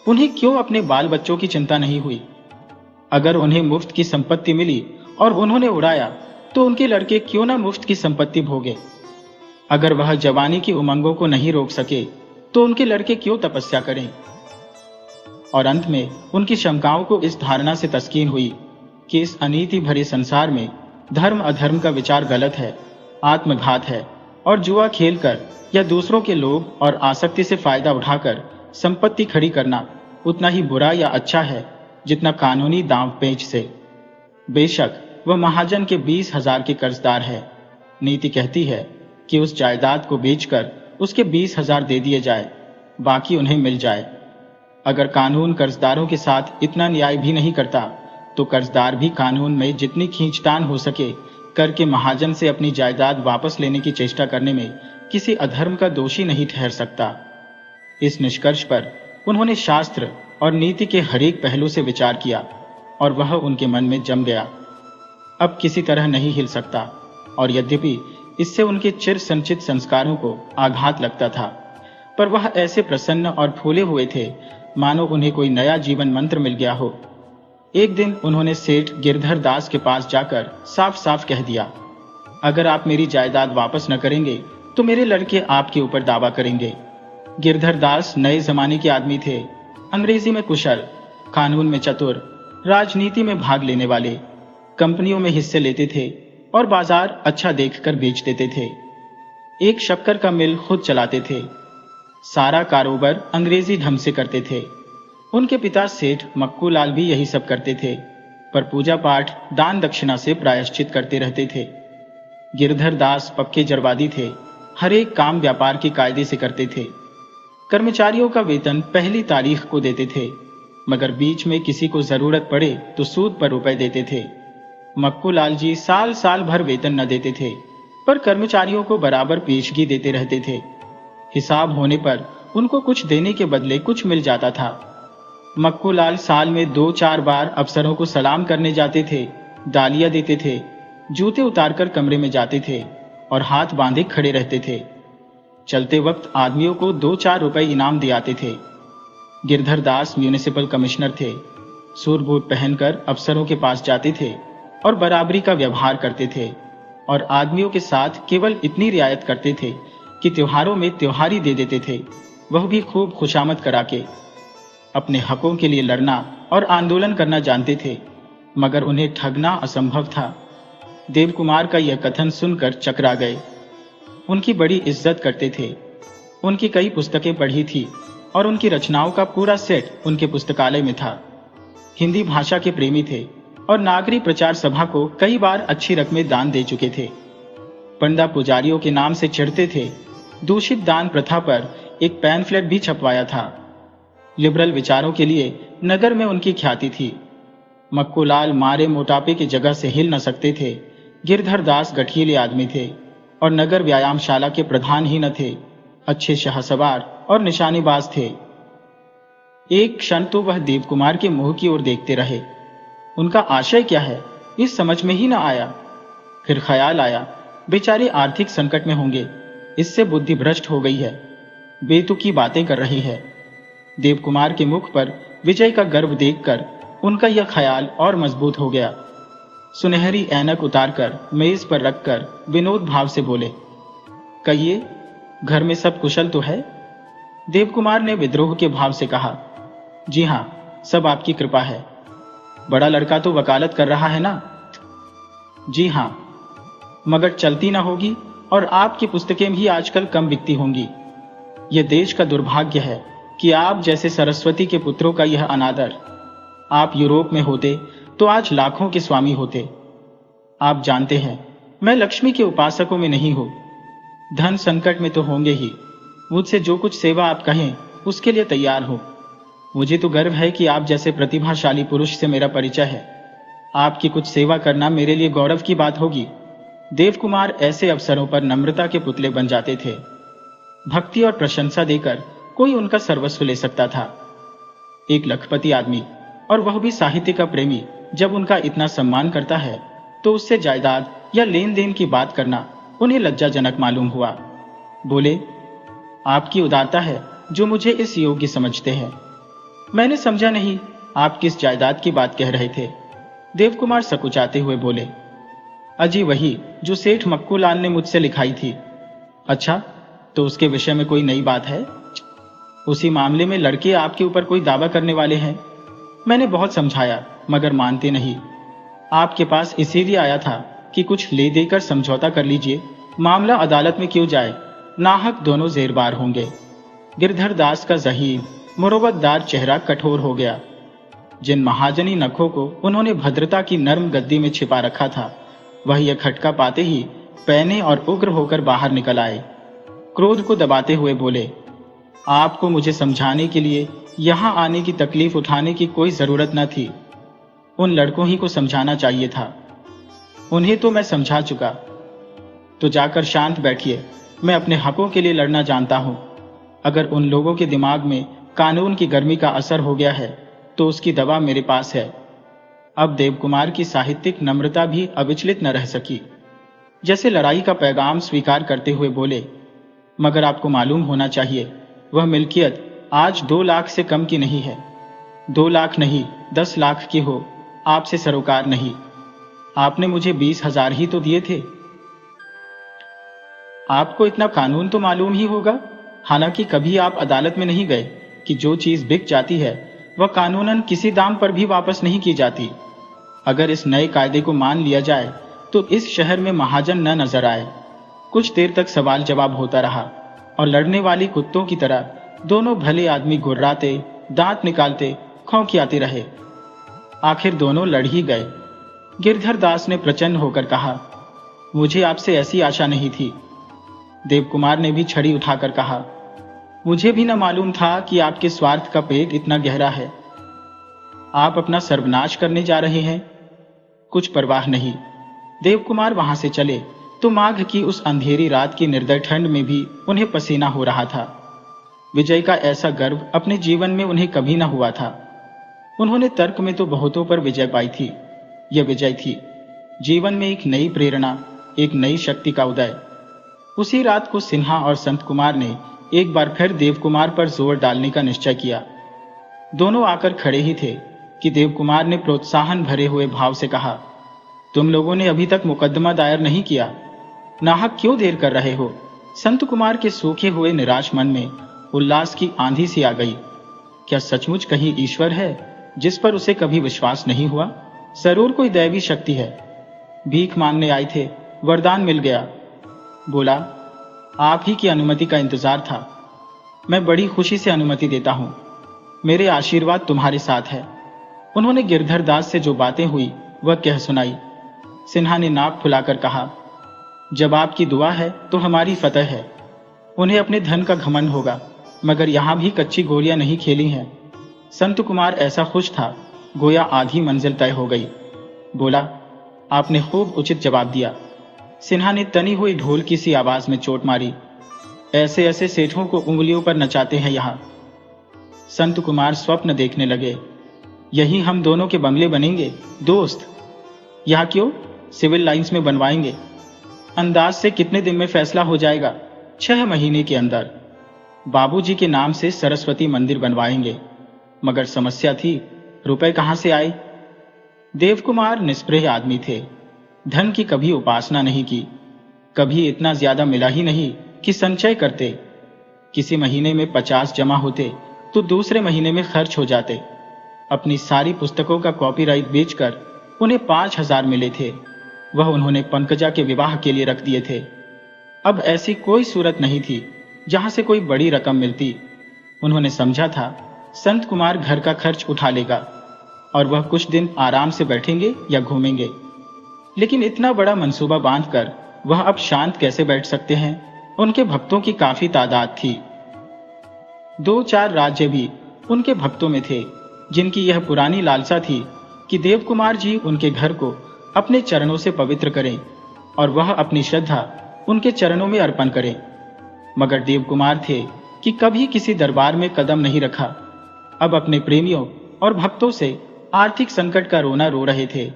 [SPEAKER 1] उन्हें क्यों अपने बाल बच्चों की चिंता नहीं हुई? अगर उन्हें मुफ्त की संपत्ति मिली और उन्होंने उड़ाया, तो उनके लड़के क्यों ना मुफ्त की संपत्ति भोगे? अगर वह जवानी की उमंगों को नहीं रोक सके, तो उनके लड़के क्यों तपस्या करें? और अंत में उनकी शंकाओं को इस धारणा से तस्कीन हुई कि इस अनीति भरे संसार में धर्म अधर्म का विचार गलत है, आत्मघात है, और जुआ खेलकर या दूसरों के लोभ और आसक्ति से फायदा उठाकर संपत्ति खड़ी करना उतना ही बुरा या अच्छा है जितना कानूनी दांव पेच से। बेशक वह महाजन के 20,000 के कर्जदार है। नीति कहती है कि उस जायदाद को बेचकर उसके 20,000 दे दिए जाए, बाकी उन्हें मिल जाए। अगर कानून कर्जदारों के साथ इतना न्याय भी नहीं करता, तो कर्जदार भी कानून में जितनी खींचतान हो सके करके महाजन से अपनी जायदाद वापस लेने की चेष्टा करने में किसी अधर्म का दोषी नहीं ठहर सकता। इस निष्कर्ष पर उन्होंने शास्त्र और नीति के हरेक पहलू से विचार किया और वह उनके मन में जम गया। अब किसी तरह नहीं हिल सकता, और यद्यपि इससे उनके चिर संचित संस्कारों को आघात लगता था, पर वह ऐसे प्रसन्न और फूले हुए थे मानो उन्हें कोई नया जीवन मंत्र मिल गया हो। एक दिन उन्होंने सेठ गिरधर दास के पास जाकर साफ साफ कह दिया, अगर आप मेरी जायदाद वापस न करेंगे तो मेरे लड़के आपके ऊपर दावा करेंगे। गिरधर दास नए जमाने के आदमी थे, अंग्रेजी में कुशल, कानून में चतुर, राजनीति में भाग लेने वाले, कंपनियों में हिस्से लेते थे और बाजार अच्छा देखकर बेच देते थे। एक शक्कर का मिल खुद चलाते थे। सारा कारोबार अंग्रेजी ढंग से करते थे। उनके पिता सेठ मक्कू लाल भी यही सब करते थे, पर पूजा पाठ दान दक्षिणा से प्रायश्चित करते रहते थे। गिरधर दास पक्के जरवादी थे, हर एक काम व्यापार के कायदे से करते थे। कर्मचारियों का वेतन पहली तारीख को देते थे, मगर बीच में किसी को जरूरत पड़े तो सूद पर रुपए देते थे। मक्कू लाल जी साल साल भर वेतन न देते थे, पर कर्मचारियों को बराबर पेशगी देते रहते थे। हिसाब होने पर उनको कुछ देने के बदले कुछ मिल जाता था। मक्कू लाल साल में 2-4 बार अफसरों को सलाम करने जाते थे, डालियां देते थे, जूते उतारकर कमरे में जाते थे और हाथ बांधे खड़े रहते थे। चलते वक्त आदमियों को 2-4 रुपए इनाम दिए आते थे। गिरधर दास म्यूनिसिपल कमिश्नर थे। सूट बूट पहनकर अफसरों के पास जाते थे और बराबरी का व्यवहार करते थे, और आदमियों के साथ केवल इतनी रियायत करते थे कि त्योहारों में त्योहारी दे देते थे, वह भी खूब खुशामद करा के। अपने हकों के लिए लड़ना और आंदोलन करना जानते थे, मगर उन्हें ठगना असंभव था। देव कुमार का यह कथन सुनकर चकरा गए। उनकी बड़ी इज्जत करते थे। उनकी कई पुस्तकें पढ़ी थी और उनकी रचनाओं का पूरा सेट उनके पुस्तकालय में था। हिंदी भाषा के प्रेमी थे और नागरी प्रचार सभा को कई बार अच्छी रकमें दान दे चुके थे। पंडा पुजारियों के नाम से चिढ़ते थे। दूषित दान प्रथा पर एक पैम्फलेट भी छपवाया था। लिबरल विचारों के लिए नगर में उनकी ख्याति थी। मक्कू लाल मारे मोटापे की जगह से हिल न सकते थे। गिरधर दास गठीले आदमी थे और नगर व्यायामशाला के प्रधान ही न थे, अच्छे शाहसवार और निशानेबाज थे। एक क्षण तो वह देव कुमार के मुंह की ओर देखते रहे। उनका आशय क्या है, इस समझ में ही न आया। फिर ख्याल आया, बेचारे आर्थिक संकट में होंगे, इससे बुद्धि भ्रष्ट हो गई है, बेतुकी बातें कर रही है। देव कुमार के मुख पर विजय का गर्व देखकर उनका यह ख्याल और मजबूत हो गया। सुनहरी ऐनक उतारकर मेज पर रखकर विनोद भाव से बोले, कहिए, घर में सब कुशल तो है? देव कुमार ने विद्रोह के भाव से कहा, जी हां, सब आपकी कृपा है। बड़ा लड़का तो वकालत कर रहा है ना? जी हां, मगर चलती ना होगी और आपकी पुस्तकें भी आजकल कम बिकती होंगी। यह देश का दुर्भाग्य है कि आप जैसे सरस्वती के पुत्रों का यह अनादर। आप यूरोप में होते तो आज लाखों के स्वामी होते। आप जानते हैं, मैं लक्ष्मी के उपासकों में नहीं हूं। धन संकट में तो होंगे ही। मुझसे जो कुछ सेवा आप कहें उसके लिए तैयार हूं। मुझे तो गर्व है कि आप जैसे प्रतिभाशाली पुरुष से मेरा परिचय है। आपकी कुछ सेवा करना मेरे लिए गौरव की बात होगी। देव कुमार ऐसे अवसरों पर नम्रता के पुतले बन जाते थे। भक्ति और प्रशंसा देकर कोई उनका सर्वस्व ले सकता था। एक लखपति आदमी, और वह भी साहित्य का प्रेमी, जब उनका इतना सम्मान करता है तो उससे जायदाद या लेन देन की बात करना उन्हें लज्जाजनक मालूम हुआ। बोले, आपकी उदारता है जो मुझे इस योग्य समझते हैं। मैंने समझा नहीं आप किस जायदाद की बात कह रहे थे। देवकुमार सकुचाते हुए बोले, अजी वही जो सेठ मक्कू लाल ने मुझसे लिखाई थी। अच्छा, तो उसके विषय में कोई नई बात है? उसी मामले में लड़के आपके ऊपर कोई दावा करने वाले हैं। मैंने बहुत समझाया मगर मानते नहीं। आपके पास इसीलिए आया था कि कुछ ले देकर समझौता कर लीजिए, मामला अदालत में क्यों जाए, नाहक दोनों जेरबार होंगे। गिरधर दास का ज़हीर मुरव्वतदार चेहरा कठोर हो गया। जिन महाजनी नखों को उन्होंने भद्रता की नर्म गद्दी में छिपा रखा था, वह यह खटका पाते ही पैने और उग्र होकर बाहर निकल आए। क्रोध को दबाते हुए बोले, आपको मुझे समझाने के लिए यहां आने की तकलीफ उठाने की कोई जरूरत न थी। उन लड़कों ही को समझाना चाहिए था। उन्हें तो मैं समझा चुका। तो जाकर शांत बैठिए, मैं अपने हकों के लिए लड़ना जानता हूं। अगर उन लोगों के दिमाग में कानून की गर्मी का असर हो गया है तो उसकी दवा मेरे पास है। अब देवकुमार की साहित्यिक नम्रता भी अविचलित न रह सकी। जैसे लड़ाई का पैगाम स्वीकार करते हुए बोले, मगर आपको मालूम होना चाहिए वह मिल्कियत आज 2 लाख से कम की नहीं है। 2 लाख नहीं 10 लाख की हो, आपसे सरोकार नहीं। आपने मुझे 20,000 ही तो दिए थे। आपको इतना कानून तो मालूम ही होगा। हालांकि कभी आप अदालत में नहीं गए कि जो चीज बिक जाती है वह कानूनन किसी दाम पर भी वापस नहीं की जाती। अगर इस नए कायदे को मान लिया जाए तो इस शहर में महाजन न नजर आए। कुछ देर तक सवाल जवाब होता रहा और लड़ने वाली कुत्तों की तरह दोनों भले आदमी गुर्राते, दांत निकालते, खौंकियाते रहे। आखिर दोनों लड़ ही गए। गिरधर दास ने प्रचंड होकर कहा, मुझे आपसे ऐसी आशा नहीं थी। देवकुमार ने भी छड़ी उठाकर कहा, मुझे भी न मालूम था कि आपके स्वार्थ का पेट इतना गहरा है। आप अपना सर्वनाश करने जा रहे हैं। कुछ परवाह नहीं। देवकुमार वहां से चले तो माघ की उस अंधेरी रात की निर्दय ठंड में भी उन्हें पसीना हो रहा था। विजय का ऐसा गर्व अपने जीवन में उन्हें कभी न हुआ था। उन्होंने तर्क में तो बहुतों पर विजय पाई थी। यह विजय थी जीवन में एक नई प्रेरणा, एक नई शक्ति का उदय। उसी रात को सिन्हा और संत कुमार ने एक बार फिर देवकुमार पर जोर डालने का निश्चय किया। दोनों आकर खड़े ही थे कि देवकुमार ने प्रोत्साहन भरे हुए भाव से कहा, तुम लोगों ने अभी तक मुकदमा दायर नहीं किया, नाहक क्यों देर कर रहे हो? संत कुमार के सूखे हुए निराश मन में उल्लास की आंधी सी आ गई। क्या सचमुच कहीं ईश्वर है जिस पर उसे कभी विश्वास नहीं हुआ? जरूर कोई दैवी शक्ति है। भीख मांगने आए थे, वरदान मिल गया। बोला, आप ही की अनुमति का इंतजार था। मैं बड़ी खुशी से अनुमति देता हूं। मेरे आशीर्वाद तुम्हारे साथ है। उन्होंने गिरधर दास से जो बातें हुई वह कह सुनाई। सिन्हा ने नाक फुलाकर कहा, जब आपकी दुआ है तो हमारी फतह है। उन्हें अपने धन का घमंड होगा, मगर यहां भी कच्ची गोलियां नहीं खेली हैं। संत कुमार ऐसा खुश था गोया आधी मंजिल तय हो गई। बोला, आपने खूब उचित जवाब दिया। सिन्हा ने तनी हुई ढोल की सी आवाज में चोट मारी, ऐसे ऐसे सेठों को उंगलियों पर नचाते हैं यहां। संत कुमार स्वप्न देखने लगे, यही हम दोनों के बंगले बनेंगे दोस्त। यहां क्यों, सिविल लाइंस में बनवाएंगे। अंदाज से कितने दिन में फैसला हो जाएगा? 6 महीने के अंदर। बाबूजी के नाम से सरस्वती मंदिर बनवाएंगे। मगर समस्या थी, रुपए कहां से आए? देवकुमार निष्प्रेह आदमी थे। धन की कभी उपासना नहीं की, कभी इतना ज्यादा मिला ही नहीं कि संचय करते। किसी महीने में 50 जमा होते तो दूसरे महीने में खर्च हो जाते। अपनी सारी पुस्तकों का कॉपीराइट बेचकर उन्हें 5,000 मिले थे। वह उन्होंने पंकजा के विवाह के लिए रख दिए थे। अब ऐसी कोई सूरत नहीं थी जहां से कोई बड़ी रकम मिलती। उन्होंने समझा था संत कुमार घर का खर्च उठा लेगा और वह कुछ दिन आराम से बैठेंगे या घूमेंगे। लेकिन इतना बड़ा मंसूबा बांधकर वह अब शांत कैसे बैठ सकते हैं? उनके भक्तों की काफी तादाद थी। 2-4 राज्य भी उनके भक्तों में थे, जिनकी यह पुरानी लालसा थी कि देवकुमार जी उनके घर को अपने चरणों से पवित्र करें और वह अपनी श्रद्धा उनके चरणों में अर्पण करें। मगर देवकुमार थे कि कभी किसी दरबार में कदम नहीं रखा। अब अपने प्रेमियों और भक्तों से आर्थिक संकट का रोना रो रहे थे।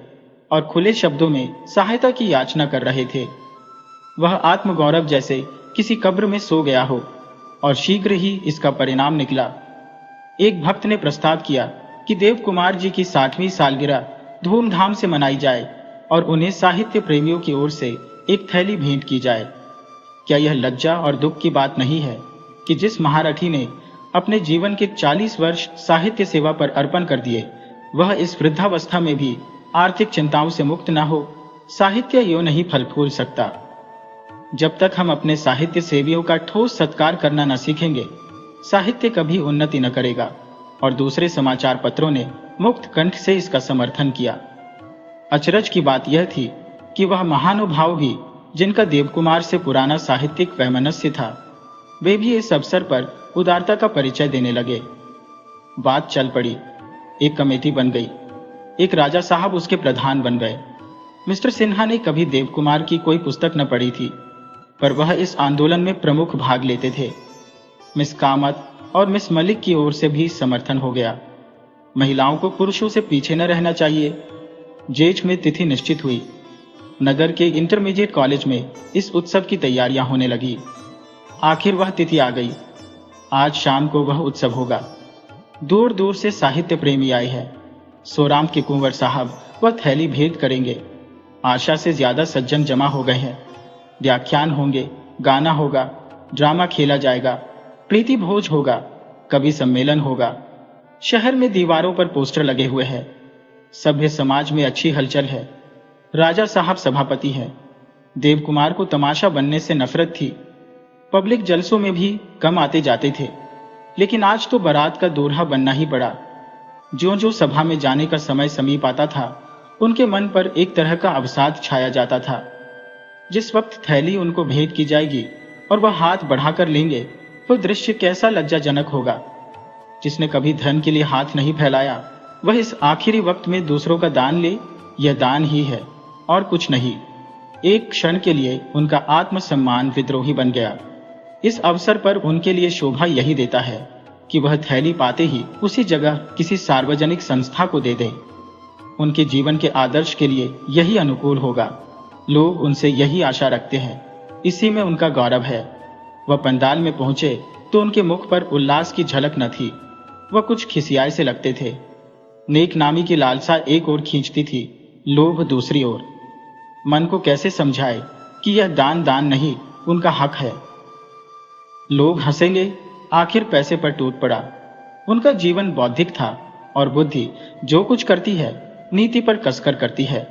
[SPEAKER 1] और खुले शब्दों में सहायता की याचना कर रहे थे। वह आत्मगौरव जैसे किसी कब्र में सो गया हो, और शीघ्र ही इसका परिणाम निकला। एक भक्त ने प्रस्ताव किया कि देव कुमार जी की 60वीं सालगिरह धूमधाम से मनाई जाए और उन्हें साहित्य प्रेमियों की ओर से एक थैली भेंट की जाए। क्या यह लज्जा और दुख की बात नहीं है कि जिस महारथी ने अपने जीवन के 40 वर्ष साहित्य सेवा पर अर्पण कर दिए, वह इस वृद्धावस्था में भी आर्थिक चिंताओं से मुक्त न हो? साहित्य यूं नहीं फल फूल सकता। जब तक हम अपने साहित्य सेवियों का ठोस सत्कार करना न सीखेंगे, साहित्य कभी उन्नति न करेगा। और दूसरे समाचार पत्रों ने मुक्त कंठ से इसका समर्थन किया। अचरज की बात यह थी कि वह महानुभाव भी, जिनका देवकुमार से पुराना साहित्यिक वैमनस्य था, वे भी इस अवसर पर उदारता का परिचय देने लगे। बात चल पड़ी। एक कमेटी बन गई। एक राजा साहब उसके प्रधान बन गए। मिस्टर सिन्हा ने कभी देवकुमार की कोई पुस्तक न पढ़ी थी, पर वह इस आंदोलन में प्रमुख भाग लेते थे। मिस कामत और मिस मलिक की ओर से भी समर्थन हो गया। महिलाओं को पुरुषों से पीछे न रहना चाहिए। जेठ में तिथि निश्चित हुई। नगर के इंटरमीडिएट कॉलेज में इस उत्सव की तैयारियां होने लगी। आखिर वह तिथि आ गई। आज शाम को वह उत्सव होगा। दूर दूर से साहित्य प्रेमी आए हैं। सोराम के कुंवर साहब वह थैली भेंट करेंगे। आशा से ज्यादा सज्जन जमा हो गए हैं। व्याख्यान होंगे, गाना होगा, ड्रामा खेला जाएगा, प्रीति भोज होगा, कवि सम्मेलन होगा। शहर में दीवारों पर पोस्टर लगे हुए हैं। सभ्य समाज में अच्छी हलचल है। राजा साहब सभापति हैं। देवकुमार को तमाशा बनने से नफरत थी। पब्लिक जलसों में भी कम आते जाते थे, लेकिन आज तो बारात का दोरहा बनना ही पड़ा। जो जो सभा में जाने का समय समीप आता था, उनके मन पर एक तरह का अवसाद छाया जाता था। जिस वक्त थैली उनको भेंट की जाएगी और वह हाथ बढ़ाकर लेंगे, वह दृश्य कैसा लज्जाजनक होगा। जिसने कभी धन के लिए हाथ नहीं फैलाया, वह इस आखिरी वक्त में दूसरों का दान ले, यह दान ही है और कुछ नहीं। एक क्षण के लिए उनका आत्मसम्मान विद्रोही बन गया। इस अवसर पर उनके लिए शोभा यही देता है कि वह थैली पाते ही उसी जगह किसी सार्वजनिक संस्था को दे दें। उनके जीवन के आदर्श के लिए यही अनुकूल होगा। लोग उनसे यही आशा रखते हैं। इसी में उनका गौरव है। वह पंडाल में पहुंचे तो उनके मुख पर उल्लास की झलक न थी। वह कुछ खिसियाए से लगते थे। नेक नामी की लालसा एक ओर खींचती थी, लोभ दूसरी ओर। मन को कैसे समझाए कि यह दान नहीं, उनका हक है। लोग हंसेंगे, आखिर पैसे पर टूट पड़ा। उनका जीवन बौद्धिक था और बुद्धि जो कुछ करती है, नीति पर कसकर करती है।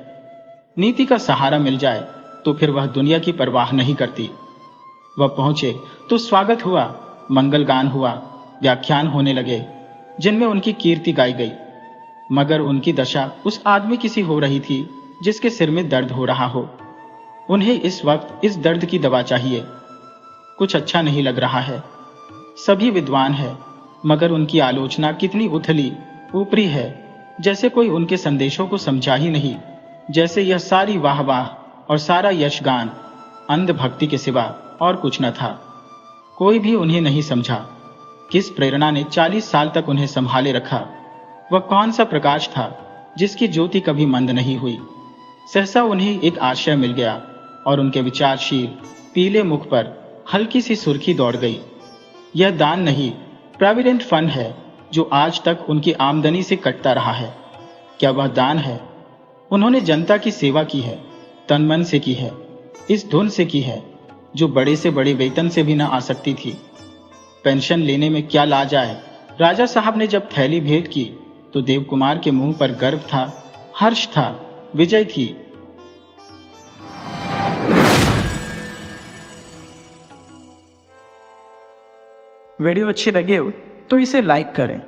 [SPEAKER 1] नीति का सहारा मिल जाए तो फिर वह दुनिया की परवाह नहीं करती। वह पहुंचे तो स्वागत हुआ, मंगलगान हुआ, व्याख्यान होने लगे जिनमें उनकी कीर्ति गाई गई। मगर उनकी दशा उस आदमी की सी हो रही थी जिसके सिर में दर्द हो रहा हो। उन्हें इस वक्त इस दर्द की दवा चाहिए। कुछ अच्छा नहीं लग रहा है। सभी विद्वान हैं, मगर उनकी आलोचना कितनी उथली ऊपरी है, जैसे कोई उनके संदेशों को समझा ही नहीं। जैसे यह सारी वाह वाह और सारा यशगान अंध भक्ति के सिवा और कुछ न था। कोई भी उन्हें नहीं समझा। किस प्रेरणा ने 40 साल तक उन्हें संभाले रखा? वह कौन सा प्रकाश था जिसकी ज्योति कभी मंद नहीं हुई? सहसा उन्हें एक आशय मिल गया और उनके विचारशील पीले मुख पर हल्की सी सुर्खी दौड़ गई। यह दान नहीं, प्रोविडेंट फंड है जो आज तक उनकी आमदनी से कटता रहा है। क्या वह दान है? उन्होंने जनता की सेवा की है, तन मन से की है, इस धुन से की है जो बड़े से बड़े वेतन से भी न आ सकती थी। पेंशन लेने में क्या लाज आए। राजा साहब ने जब थैली भेंट की तो देवकुमार के मुंह पर गर्व था, हर्ष था, विजय थी।
[SPEAKER 2] वीडियो अच्छी लगी हो तो इसे लाइक करें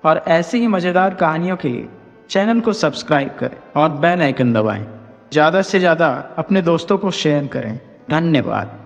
[SPEAKER 2] और ऐसी ही मज़ेदार कहानियों के लिए चैनल को सब्सक्राइब करें और बेल आइकन दबाएं। ज़्यादा से ज़्यादा अपने दोस्तों को शेयर करें। धन्यवाद।